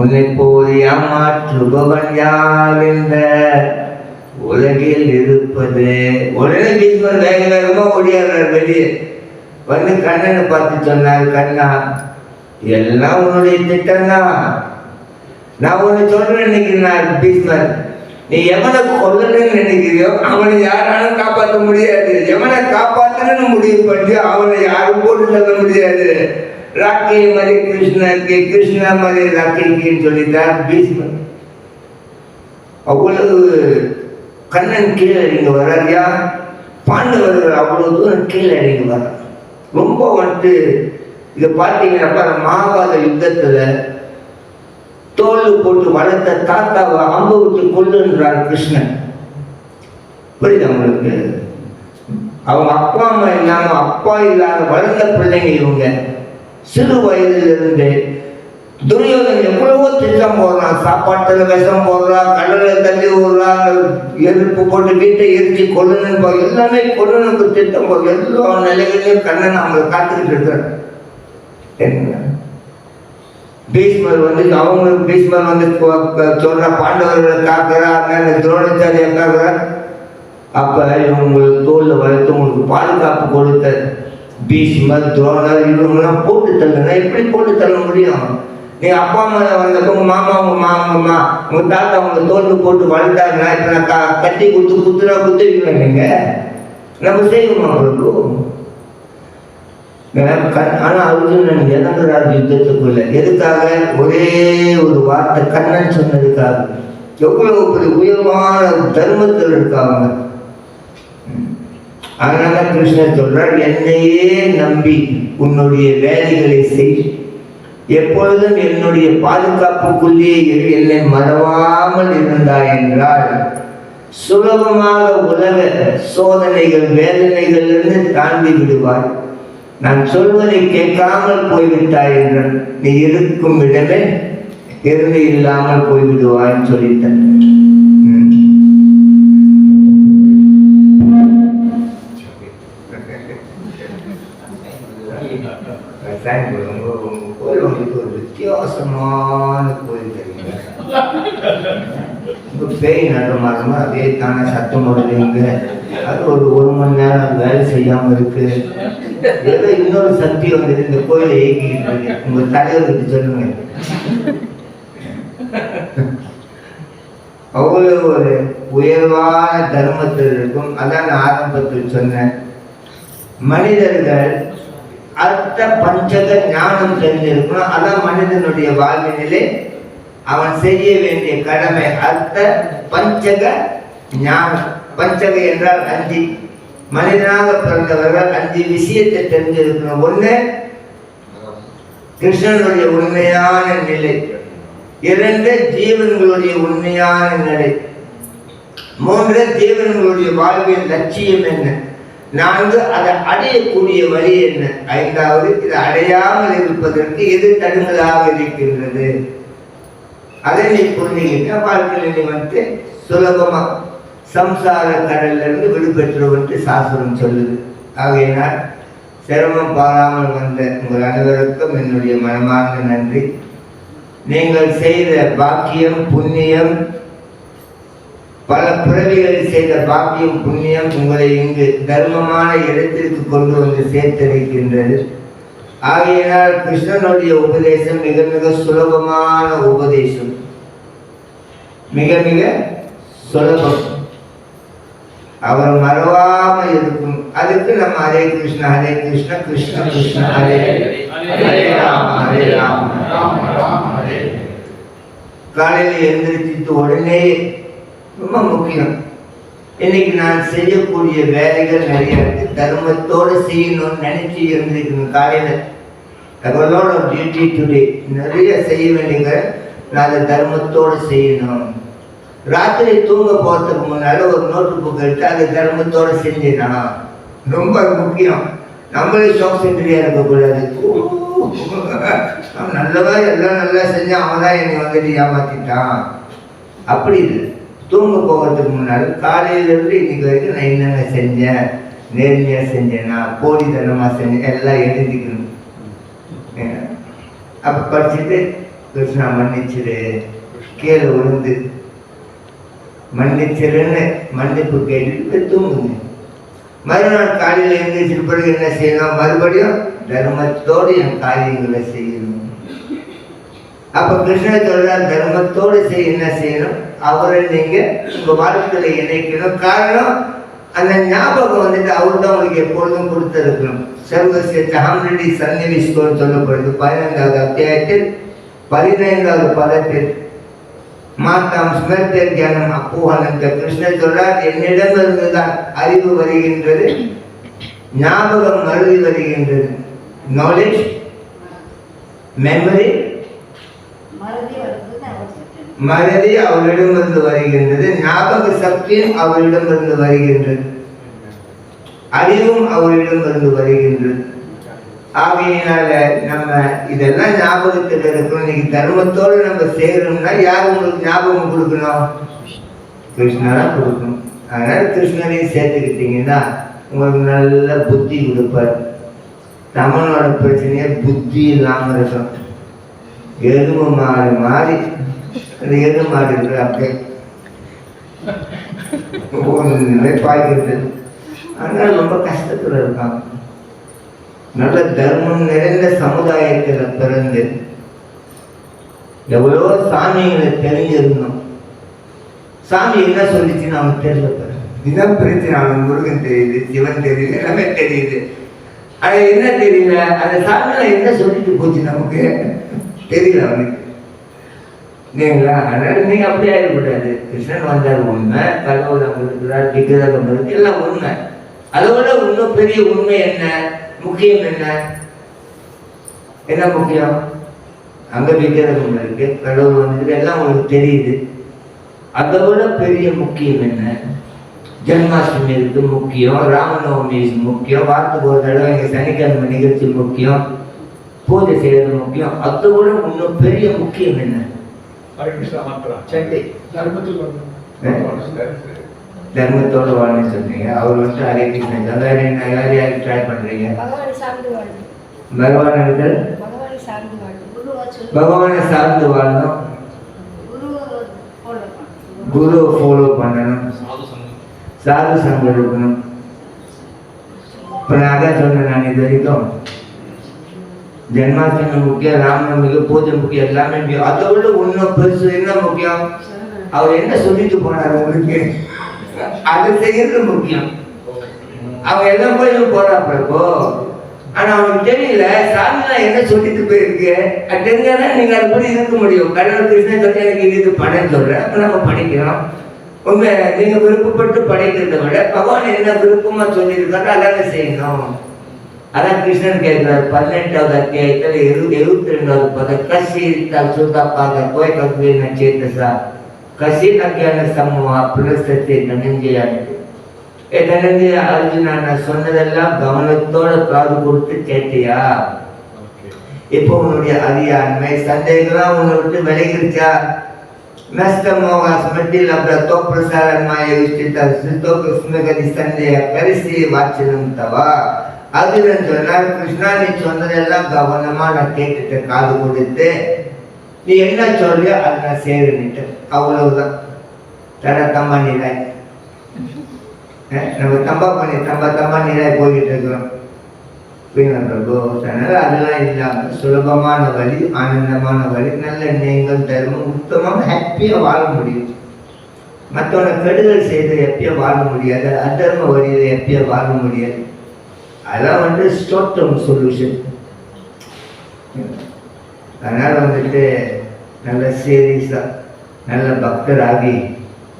உன்னை போல் ஏமாற்றுபவன் யார் இந்த உலகில் இருப்பது. உடனே பீஷ்மர் வேக வேகமா ஓடியாடுறார் வெளியே வந்து கண்ணனை பார்த்து சொன்னார், கண்ணா எல்லாம் உன்னுடைய திட்டம் தான், நான் உன்னை சொல்றேன் நினைக்கிறேன் பீஷ்மர், நீ எவனை கொல்லணும்னு நினைக்கிறியோ அவனை யாராலும் காப்பாற்ற முடியாது, எவனை காப்பாற்றணும்னு முடிவு பண்ணி அவனை யாரும் போட்டு சொல்ல முடியாது. ராக்கி மாதிரி கிருஷ்ணருக்கு, கிருஷ்ணா மாதிரி ராக்கின்னு சொல்லிட்டார் பீஷ்மர். அவ்வளவு கண்ணன் கீழே இறங்கி வர்றாரியா, பாண்டவர்கள் அவ்வளவு தூரம் கீழே இறங்கி வர்ற. ரொம்ப வந்துட்டு இதை பார்த்தீங்கன்னாப்பா மகாபாரத யுத்தத்துல தோல் போட்டு வளர்த்த தாத்தாவை அம்பு விட்டு கொல்லுன்றார் கிருஷ்ணன். புரியுது அவங்களுக்கு? அவங்க அப்பா அம்மா இல்லாம அப்பா இல்லாத வளர்ந்த பிள்ளைங்க இவங்க. சிறு வயதிலிருந்து துரியோதன் எவ்வளவோ திட்டம் போடுறான். சாப்பாட்டுல விஷம் போடுறான், கடலை தள்ளி விடுறான், எதிர்ப்பு போட்டு வீட்டை எரிச்சு கொல்லணும், எல்லாமே கொல்லணுக்கு திட்டம் போடுற. எல்லா நிலைகளையும் கண்ணன் அவங்களை காத்துக்கிட்டு இருக்காரு. பீஷ்மர் வந்து அவங்க பீஷ்மர் வந்து சொல்ற பாண்டவர்களை காக்குறாங்க, துரோணாச்சாரியா காக்குற. அப்ப இவங்களுக்கு தோல்ல வளர்த்து உங்களுக்கு பாதுகாப்பு கொடுத்த பீஷ்மர், துரோணர் இவங்கெல்லாம் போட்டு தள்ளுனா எப்படி போட்டு தள்ள முடியும்? நீ அப்பா அம்மா வந்தப்போ உங்க மாமா உங்க தாத்தா உங்க தோல்ல போட்டு வளர்த்தாருன்னா இப்ப நான் கட்டி குத்துனா குத்துவீங்களா? நீங்க நம்ம செய்வோம் அவங்களுக்கு. ஆனா அர்ஜுனன் இறங்குறாரு யுத்தத்துக்குள்ள. எதுக்காக? ஒரே ஒரு வார்த்தை கண்ணன் சொன்னதுக்காக. எவ்வளவு பெரிய உயர்வான தர்மத்தில் இருக்காங்க. அதனால கிருஷ்ணர் சொல்றார், என்னையே நம்பி உன்னுடைய வேலைகளை செய், எப்பொழுதும் என்னுடைய பாதுகாப்புக்குள்ளே என்னை மறவாமல் இருந்தாய் என்றால் சுலபமாக உலக சோதனைகள் வேதனைகளிலிருந்து தாண்டி விடுவாய். நான் சொல்வதை கேட்காமல் போய்விட்டாய் என்று நீ இருக்கும் இடமே இருந்து இல்லாமல் போய்விடுவாய்ன்னு சொல்லிட்டேன். கோயில் உங்களுக்கு ஒரு வித்தியாசமான கோயில் தெரியுங்க. பேய் நடமாட்டமா அதே தானே சத்தம் போடுறீங்க. அது ஒரு மணி நேரம் வேலை செய்யாம இருக்கு. ஏதோ இன்னொரு சக்தி வந்துட்டு இந்த கோயிலை இயக்கிட்டு இருக்கு. உங்க தலைவருக்கு சொல்லுங்க. அவ்வளவு ஒரு உயர்வான தர்மத்தில் இருக்கும். அதான் நான் ஆரம்பத்தில் சொன்னேன். மனிதர்கள் அர்த்த பஞ்சக ஞானம் தெரிஞ்சிருக்கணும். அதான் மனிதனுடைய வாழ்வினிலே அவன் செய்ய வேண்டிய கடமை. அர்த்த பஞ்சக ஞானம். பஞ்சக என்றால் 5. மனிதனாக பிறந்தவர்கள் 5 விஷயத்தை தெரிஞ்சிருக்கணும். 1, கிருஷ்ணனுடைய உண்மையான நிலை. 2, ஜீவன்களுடைய உண்மையான நிலை. 3, ஜீவன்களுடைய வாழ்வின் லட்சியம் என்ன. 4, அதை அடையக்கூடிய வழி என்ன. 5வது, இதை அடையாமல் இருப்பதற்கு எது தடுங்களாக இருக்கின்றது. அதை நீ புரிஞ்சுக்கிட்ட வாழ்க்கையில் நீ வந்து சுலபமா சம்சார கடல்ல இருந்து விடுபெற்றுவன்ட்டு சாஸ்திரம் சொல்லுது. ஆகையினால் சிரமம் பாராமல் வந்த உங்கள் அனைவருக்கும் என்னுடைய மனமார்ந்த நன்றி. நீங்கள் செய்த பாக்கியம் புண்ணியம், பல பிறவிகளில் செய்த பாக்கியம் புண்ணியம் உங்களை இங்கு தர்மமான இடத்திற்கு கொண்டு வந்து சேர்த்திருக்கின்றது. ஆகையினால் கிருஷ்ணனுடைய உபதேசம் மிக மிக சுலபமான உபதேசம். மிக மிக சுலபம். அவர் மறவாமல் இருக்கும். அதுக்கு நம்ம ஹரே கிருஷ்ண ஹரே கிருஷ்ண கிருஷ்ண கிருஷ்ண ஹரே ஹரே ராம ஹரே ராம ராம ராம ஹரே. காலையில் எழுந்திரிச்சிட்டு உடனே ரொம்ப முக்கியம். இன்னைக்கு நான் செய்யக்கூடிய வேலைகள் நிறைய இருக்கு. தர்மத்தோடு செய்யணும்னு நினைச்சு இருந்திருக்கணும். காலையில் அவளோட டியூட்டி டுடே நிறைய செய்ய வேண்டிய நான் அதை தர்மத்தோடு செய்யணும். ராத்திரி தூங்க போறதுக்கு முன்னால ஒரு நோட்டு புக் எடுத்து அதை தர்மத்தோடு செஞ்சிடணும். ரொம்ப முக்கியம். நம்மளே ஷாப் சென்டரியா இருக்கக்கூடாது. நல்லவா எல்லாம் நல்லா செஞ்சான், அவன் தான் என்னை வந்துட்டு ஏமாத்திட்டான். அப்படி இல்லை. தூங்க போகிறதுக்கு முன்னாடி காலையிலேருந்து இன்னைக்கு வரைக்கும் நான் என்னென்ன செஞ்சேன், நேர்மையாக செஞ்சேன்னா போலித்தனமாக செஞ்சேன் எல்லாம் எழுதிக்கணும். அப்போ படிச்சுட்டு கிருஷ்ணா மன்னிச்சிரு, கீழே விழுந்து மன்னிச்சிருன்னு மன்னிப்பு கேட்டுட்டு தூங்குங்க. மறுநாள் காலையில் எழுந்திரிச்சிட்டு பிறகு என்ன செய்யணும்? மறுபடியும் தர்மத்தோடு என் காரியங்களை செய்யணும். அப்ப கிருஷ்ணர் சொல்றார், தர்மத்தோடு என்ன செய்யணும்? அவரை நீங்க உங்க வாழ்க்கையில இணைக்கணும். காரணம் அந்த ஞாபகம் வந்துட்டு அவர் தான் உங்களுக்கு எப்பொழுதும் கொடுத்திருக்கணும். சர்வசிய சாமரடி சன்னிவிஷ்கோன்னு சொல்லப்படுது 15வது அத்தியாயத்தில் 15வது பதத்தில். மாத்தாம் ஸ்மிருத ஞானம் அப்போஹனந்த. கிருஷ்ணர் சொல்றார், என்னிடமிருந்துதான் அறிவு வருகின்றது, ஞாபகம் மருதி வருகின்றது. நாலேஜ், மெமரி, மறதி அவரிடமிருந்து வருகின்றது, ஞாபக சக்தியும் அவரிடமிருந்து வருகின்றது, அறிவும் அவரிடமிருந்து வருகின்றது. ஆகையினால நம்ம இதெல்லாம் ஞாபகத்தில் இருக்கணும். இன்னைக்கு தர்மத்தோடு நம்ம செய்யணும்னா யார் உங்களுக்கு ஞாபகம் கொடுக்கணும்? கிருஷ்ணரா கொடுக்கணும். அதனால கிருஷ்ணரையும் சேர்த்துக்கிட்டீங்கன்னா உங்களுக்கு நல்ல புத்தி கொடுப்பார். தமிழோட பிரச்சனையே புத்தி இல்லாமல் இருக்கும். எருமை மாறி மாறி அந்த எருமை மாறி இருக்கிற அப்படியே பாய்க்கிறது. அதனால ரொம்ப கஷ்டத்துல இருக்காங்க. நல்ல தர்மம் நிறைந்த சமுதாயத்தில் பிறந்து எவ்வளோ சாமிகளை தெரிஞ்சிருந்தோம். சாமி என்ன சொல்லிச்சுன்னு அவனுக்கு தெரியல. இதுதான் பிரச்சனை. அவன் முருகன் தெரியுது, சிவன் தெரியுது, எல்லாமே தெரியுது. அது என்ன தெரியல, அந்த சாமியில என்ன சொல்லிட்டு போச்சு நமக்கு தெரியல அவனுக்கு. இல்லைங்களா? அதனால நீங்க அப்படியே ஆயிடக்கூடாது. கிருஷ்ணன் வந்தார் உண்மை, கடவுள் அங்க இருக்கிறார், விக்கிரகம் இருக்கு, எல்லாம் உண்மை. அதோட இன்னும் பெரிய உண்மை என்ன, முக்கியம் என்ன? என்ன முக்கியம்? அங்க விக்கிரகம் இருக்கு, கடவுள் வந்துருக்கு, எல்லாம் உங்களுக்கு தெரியுது. அதோட பெரிய முக்கியம் என்ன? ஜென்மாஷ்டமி இருக்கு முக்கியம், ராமநவமி முக்கியம், வாரத்துக்கு ஒரு தடவை எங்க சனிக்கிழமை நிகழ்ச்சி முக்கியம், பூஜை செய்யறது முக்கியம். அதோட இன்னும் பெரிய முக்கியம் என்ன? தர்மத்தோட வாழணும்னு சொன்னீங்க. அவர் வந்து ஹரே கிருஷ்ணா. வேற என்ன, யார் யாருக்கு ட்ரை பண்றீங்க? பகவானை சார்ந்து வாழணும், குரு ஃபாலோ பண்ணணும், சாது சங்கம் இருக்கணும். இப்போ நான் அதான் சொன்னேன், நான் இது வரைக்கும் ஜென்மாஷ்டமி முக்கியம், ராமநவமிக்கு பூஜை முக்கியம், எல்லாமே முக்கியம். அதை விட இன்னும் பெருசு என்ன முக்கியம்? அவர் என்ன சொல்லிட்டு போனார் உங்களுக்கு, அதை செய்யறது முக்கியம். அவங்க எல்லாம் போய் போறாப்போ, ஆனா அவனுக்கு தெரியல சாமிலாம் என்ன சொல்லிட்டு போயிருக்கு. அது தெரிஞ்சாதான் நீங்க அது கூட இருக்க முடியும். கடவுள் கிருஷ்ணன் சொல்லி எனக்கு இது படம் சொல்றேன், அப்ப நம்ம படிக்கிறோம். உண்மை நீங்க விருப்பப்பட்டு படிக்கிறத விட பகவான் என்ன விருப்பமா சொல்லியிருக்காரு அதான செய்யணும். அதான் கிருஷ்ணன் கேட்கிறார் 18வது அத்தியாயத்தில் 72வது பதம். கசி சுத்தாப்பாக கோய் கல்வி நச்சேதசா கசி நக்கியான சமூக புனஸ்தத்தை தனஞ்சயானது. தனஞ்சய அர்ஜுனா, நான் சொன்னதெல்லாம் கவனத்தோட காது கொடுத்து கேட்டியா? இப்போ உன்னுடைய அறியாண்மை சந்தேகம் உன்னை விட்டு விலகிருச்சா? ನಷ್ಟಮೋಹ ಸ್ಮೃತಿ ಲಬ್ಧ ತೋಪ್ರಸಾರನ್ಮಾಯ ವಿಷ್ಟಿತ ಸುತೋಕೃಷ್ಣಗತಿ ಸಂದೇಹ ಕರೆಸಿ வாச்சினந்தவ. அதுன்னு சொன்னார், கிருஷ்ணா நீ சொன்னதெல்லாம் கவனமா நான் கேட்டுட்டு காது கொடுத்து நீ என்ன சொல்றியோ அதை நான் சேருன்னுட்டு. அவ்வளவுதான். தர தம்மா நீராய் நம்ம தம்பா நீராய் போய்கிட்டு இருக்கிறோம். அதனால அதெல்லாம் இல்லாம சுலபமான வழி, ஆனந்தமான வழி, நல்ல எண்ணங்கள், தர்மம், உத்தமம், ஹாப்பியா வாழ முடியும். மற்றவனை கெடுதல் செய்து எப்பயோ வாழ முடியாது, அதர்ம வழியில எப்பயோ வாழ முடியாது. அதெல்லாம் வந்து ஷார்ட் டேர்ம் சொல்யூஷன். அதனால வந்துட்டு நல்ல சீரியஸா நல்ல பக்தராகி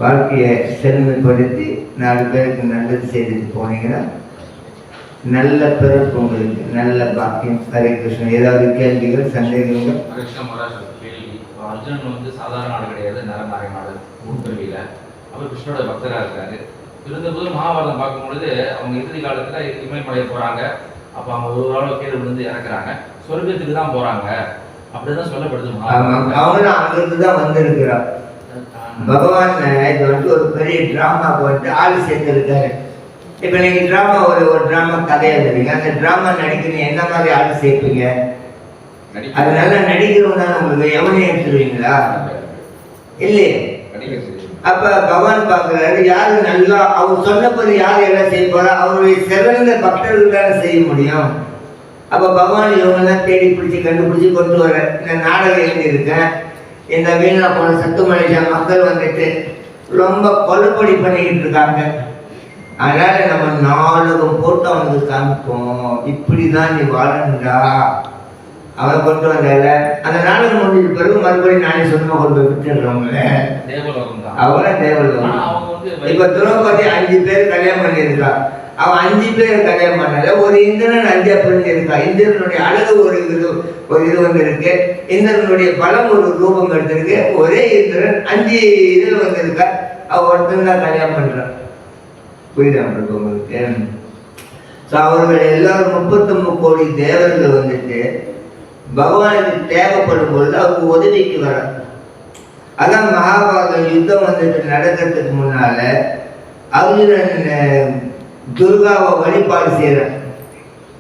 வாழ்க்கையை செழுமைப்படுத்தி 4 பேருக்கு நல்லது செய்துட்டு போனீங்கன்னா நல்ல பிறப்பு, உங்களுக்கு நல்ல பாக்கியம். ஹரே கிருஷ்ணா. ஏதாவது கேள்விகள், சந்தேகங்கள்? அர்ஜுனன் வந்து சாதாரண நாடு கிடையாது, நரநாரை நாடு முன்பிறவியில. அவர் கிருஷ்ணோட பக்தராக இருக்காரு. இருந்தபோது மகாபாரதம் பார்க்கும்பொழுது அவங்க இறுதி காலத்துல இமயமலை போறாங்க. அப்ப அவங்க ஒரு ஆள் கீழே விழுந்து இறக்குறாங்க, சொர்க்கத்துக்கு தான் போறாங்க அப்படிதான் சொல்லப்படுது. அவங்களும் அங்கிருந்து தான் வந்திருக்கிறார். பகவான் இது வந்து ஒரு பெரிய டிராமாவுக்கு வந்து ஆள் சேர்ந்திருக்காரு. இப்ப நீங்க டிராமா ஒரு டிராமா கதையா எழுதுறீங்க, அந்த டிராமா நடிக்கிறீங்க, என்ன மாதிரி ஆள் சேர்ப்பீங்க? அது நல்லா நடிக்கிறவங்க உங்களுக்கு எவனையும் எடுத்துருவீங்களா? இல்லையே. அப்ப பகவான் பாக்குறாரு யாரு நல்லா, அவர் சொன்னபடி யாரு எல்லாம் செய்ய போறா, அவருடைய சிறந்த பக்தர்கள் தானே செய்ய முடியும். அப்ப பகவான் இவங்கெல்லாம் தேடி பிடிச்சி கண்டுபிடிச்சி கொண்டு வர. இந்த நாடகம் எழுதியிருக்கேன். இந்த வீணா போன சத்து மலேசியா மக்கள் வந்துட்டு ரொம்ப கொலைப்படி பண்ணிக்கிட்டு இருக்காங்க. அதனால நம்ம நாடகம் போட்டு அவனுக்கு காமிப்போம், இப்படிதான் நீ வாழணுண்டா அவனை கொண்டு வந்தால அந்த நாடகம் முடிஞ்ச பிறகு மறுபடியும் நானே சொந்தமா கொண்டு போய் விட்டுடுறவங்கள தேவலோகம் தான். அவங்கள தேவலோகம். ஆனா அவங்க வந்து இப்ப திரௌபதி 5 பேர் கல்யாணம் பண்ணியிருக்கா. அவன் 5 பேர் கல்யாணம் பண்ணல, ஒரு இந்திரன் 5 புரிஞ்சிருக்கா. இந்திரனுடைய அழகு ஒரு இது வந்திருக்கு, இந்திரனுடைய பலம் ஒரு ரூபம் எடுத்திருக்கு. ஒரே இந்திரன் 5 இதில் வந்திருக்கா. அவ ஒருத்தன் தான் கல்யாணம் பண்றான். புரியுதா உங்களுக்கு? அவர்கள் எல்லாரும் 33 கோடி தேவர்கள் வந்துட்டு பகவானுக்கு தேவைப்படும் பொழுது அவருக்கு உதவிக்கு வர. அதான் மகாபாரதம் யுத்தம் வந்துட்டு நடக்கிறதுக்கு முன்னால அர்ஜுனன் துர்காவை வழிபாடு செய்யறான்.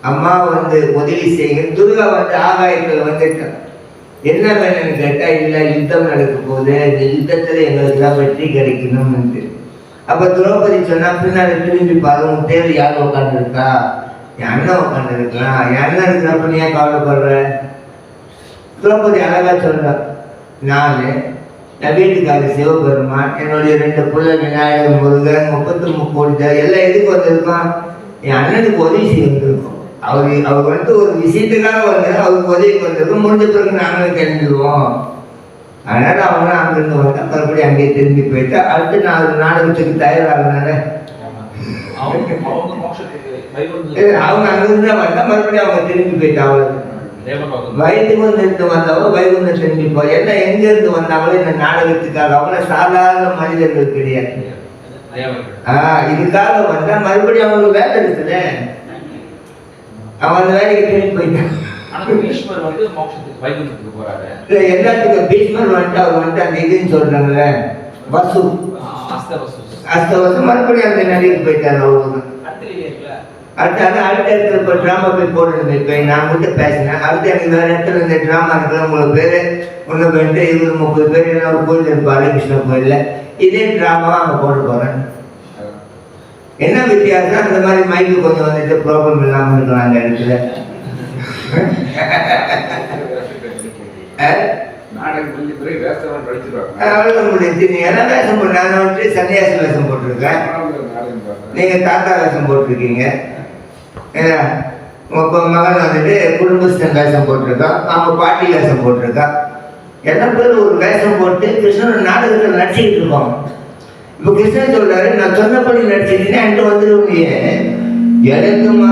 அம்மா வந்து உதவி செய்யுங்க. துர்கா வந்து ஆகாயத்தில் வந்துட்டான். என்ன வேணும்னு கேட்டா, இல்லை யுத்தம் நடக்க போகுது, இந்த யுத்தத்துல எங்களுக்கு தான் வெற்றி கிடைக்கணும்னு. அப்ப திரௌபதி சொன்னா, பின்னாடி திரும்பி பாரு, உன் பேர் யார் உட்காந்துருக்கா? என் அண்ணன் உட்காந்துருக்கான். என் அண்ணன் இருக்கிறப்ப நீ ஏன் கவலைப்படுற? திரௌபதி அழகா சொல்ற, என் வீட்டுக்காரர் சிவபெருமான், என்னுடைய 2 பிள்ளை விநாயகர், முருகன், 33 கோடி எல்லாம் எதுக்கு வந்திருக்கோம்? என் அண்ணனுக்கு உதவி செய்ய வந்திருக்கோம். அவர் வந்து ஒரு விஷயத்துக்காக வந்து அவருக்கு உதவிக்கு வந்திருக்கோம். முடிஞ்ச பிறகு நாங்களும் தெரிஞ்சுக்குவோம். அதனால அவங்க அங்கிருந்து வந்தா மறுபடியும் அங்கேயே திரும்பி போயிட்டு அடுத்து நான் நாடகத்துக்கு தயாராகினால அவங்க அங்கிருந்து வந்தா மறுபடியும் அவங்க திரும்பி போயிட்டு அவ்வளவு வைகுந்தத்து வந்தவங்க வைகுந்தம் திரும்பி போய் என்ன எங்க இருந்து வந்தாங்களோ இந்த நாடகத்துக்காக. அவங்க சாதாரண மனிதர்கள் கிடையாது. இதுக்காக வந்தா மறுபடியும் அவங்களுக்கு வேலை இருக்குல்ல, அவன் அந்த வேலைக்கு திரும்பி போயிட்டான். எல்லாத்துக்கும் பீஷ்மர் வந்துட்டு அவர் வந்துட்டு அந்த இதுன்னு சொல்றாங்கல்ல, வசு அஸ்தவசம் மறுபடியும் அந்த நிலைக்கு போயிட்டாரு. அவ்வளவுதான். அடுத்த இடத்துல இப்போ ட்ராமா போய் போடுறது. இப்போ நான் மட்டும் பேசினேன், அடுத்து எனக்கு வேற இடத்துல இந்த ட்ராமா இருக்கிற 3 பேர் 1 பேர் 20-30 பேர் என்ன ஒரு கோயில் இருப்பாரு கிருஷ்ண கோயில்ல, இதே ட்ராமாவை அங்கே போட போறேன். என்ன வித்தியாசம்? அந்த மாதிரி மைக்கு கொஞ்சம் வந்துட்டு ப்ராப்ளம் இல்லாமல் இருக்கலாம் அந்த இடத்துல. வேஷம் போட்டு நான் வந்து சன்னியாசி வேஷம் போட்டிருக்கேன், நீங்க தாத்தா வேஷம் போட்டிருக்கீங்க. உங்க மகன் வந்துட்டு குடும்பஸ்தன் வேஷம் போட்டிருக்கான், அவங்க பாட்டி வேஷம் போட்டிருக்கான். எல்லா பேரும் ஒரு வேஷம் போட்டு கிருஷ்ணன் நாடகத்தில் நடிச்சுக்கிட்டு இருக்கோம். இப்போ கிருஷ்ணன் சொல்றாரு, நான் சொன்னபடி நடிச்சிட்டீங்கன்னா என்கிட்ட வந்துடுவீங்க. எனக்குமா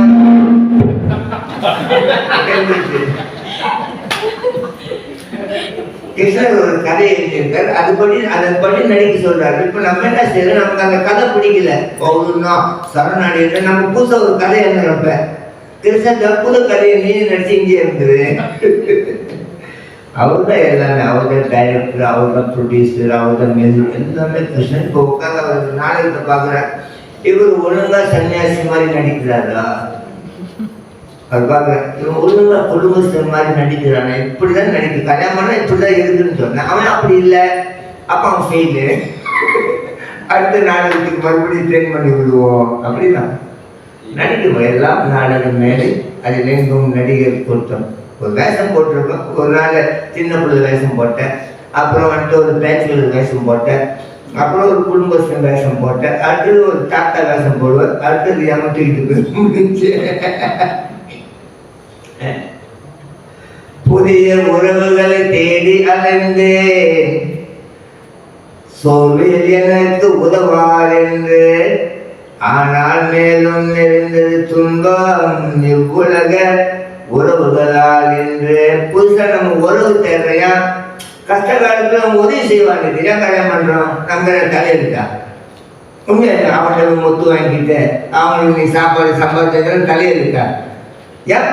கிருஷ்ணர் ஒரு கதை எழுதியிருக்கார், அதன்படி நடிக்க சொல்றாரு. இப்ப நம்ம என்ன செய்யறோம், நமக்கு அந்த கதை பிடிக்கல, சரணாடி நம்ம புதுசா ஒரு கதை எழுதுறப்ப கிருஷ்ணன் புது கதையை நீ நடிச்சு இங்கே இருந்தது. அவர் தான் எல்லாமே, அவர் தான் டைரக்டர், அவர் தான் ப்ரொடியூசர், அவர் தான் மியூசிக், எல்லாமே கிருஷ்ணன். இப்போ உட்காந்து அவர் நாடகத்தை பார்க்குறார். இவர் ஒழுங்கா சன்னியாசி மாதிரி நடிக்கிறாரா? அது பார்க்குறேன். இவன் ஒழுங்கா குடும்பஸ்தன் மாதிரி நடிக்கிறானே, இப்படிதான் நடிக்க, கல்யாணம் பண்ணா இப்படிதான் இருக்குன்னு சொன்னேன். அவன் அப்படி இல்லை, அப்போ அவன் ஃபெயிலு. அடுத்த நாடகத்துக்கு மறுபடியும் ட்ரெயின் பண்ணி விடுவோம். அப்படிதான் நடிக்கணும். எல்லாம் நாடகம் மேலே அதில் எங்கும் நடிகர் கூட்டம். ஒரு வேஷம் போட்டிருக்கோம். ஒரு நாள் சின்ன பிள்ளை வேஷம் போட்டேன், அப்புறம் வந்துட்டு ஒரு பேச்சுலர் வேஷம் போட்டேன், அப்புறம் ஒரு குடும்பஸ்தன் வேஷம் போட்டேன், அடுத்தது ஒரு தாத்தா வேஷம் போடுவேன், அடுத்தது ஏமாற்றிக்கிட்டு முடிஞ்சு. புதிய உறவுகளை தேடி அலைந்தேன், சோர்வில் எனக்கு உதவார் என்று, ஆனால் மேலும் நிறைந்தது துன்பம் இவ்வுலக உறவுகளால் என்று. புதுசா நம்ம உறவு தேடுறையா, கஷ்ட காலத்துல நம்ம உதவி செய்வாங்க. ஏன் கல்யாணம் பண்றோம்? நம்ம தலையெடுத்தா உண்மையா அவங்களுக்கு மொத்து வாங்கிட்டு அவங்களுக்கு நீ சாப்பாடு சம்பாதிச்சு தலையெடுத்தா. ஏன்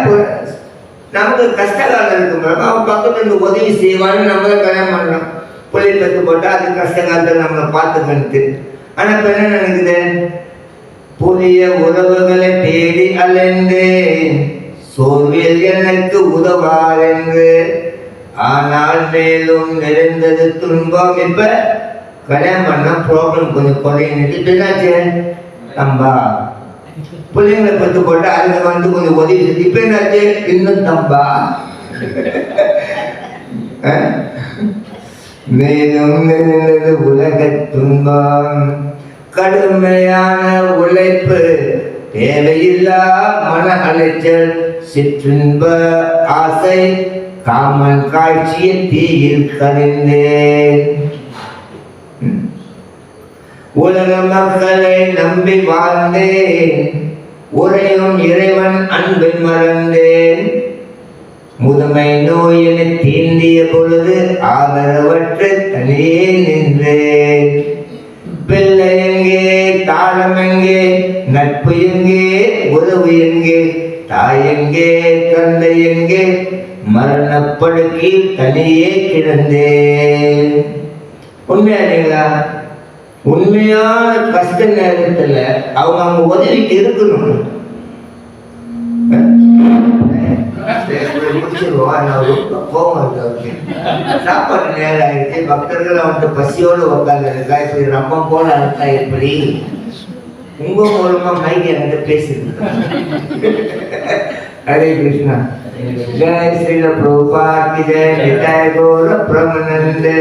நமக்கு கஷ்ட காலம் இருக்கும்போது அவன் பக்கத்துல இருந்து உதவி செய்வான்னு நம்மள கல்யாணம் பண்றோம். புள்ளி பெற்று போட்டா அது கஷ்ட காலத்தில் நம்மளை பார்த்துக்கணுது. ஆனா இப்ப என்ன நினைக்குது, புதிய உறவுகளை தேடி அலைந்தேன், சோர்வில் எனக்கு உதவார் என்று, ஆனால் மேலும் நிறைந்தது துன்பம். இப்ப கல்யாணம் பண்ணா ப்ராப்ளம் கொஞ்சம் குறையிட்டு என்னாச்சு, தம்பா பிள்ளைங்களை பத்து போட்டு அதுல வந்து கொஞ்சம் உதவி செஞ்சு இப்ப என்னாச்சு, இன்னும் தம்பா. மேலும் நிறைந்தது உலக துன்பம், கடுமையான உழைப்பு, தேவையில்லா மன அலைச்சல், சிற்றின்ப ஆசை, காமன் காட்சிய தீயில் கரைந்தேன். உலக மக்களை நம்பி வாழ்ந்தேன், உறையும் இறைவன் அன்பை மறந்தேன். முதுமை நோயின தீண்டிய பொழுது ஆதரவற்று தனியே நின்றேன். பிள்ளை எங்கே, தாளம் எங்கே, நட்பு எங்கே, உறவு எங்கே, தாய் எங்கே, தந்தை எங்கே, மரணப்படுக்கையில் தனியே கிடந்தேன். உண்மையா இல்லைங்களா? உண்மையான கஷ்ட நேரத்துல அவங்க உதவிக்கு இருக்கணும். சாப்பாடு நேரம் ஆயிடுச்சு, பக்தர்கள் அவன்கிட்ட பசியோடு உட்கார்ந்து இருக்கா. இப்படி ரொம்ப போல இருக்கா, எப்படி உங்க மூலமா மைக் என்கிட்ட பேசிட்டு. ஹரே கிருஷ்ணா. ஜெய் ஸ்ரீல பிரபுபாத் கி ஜெய். நிதாய கௌர பிரமநந்தே.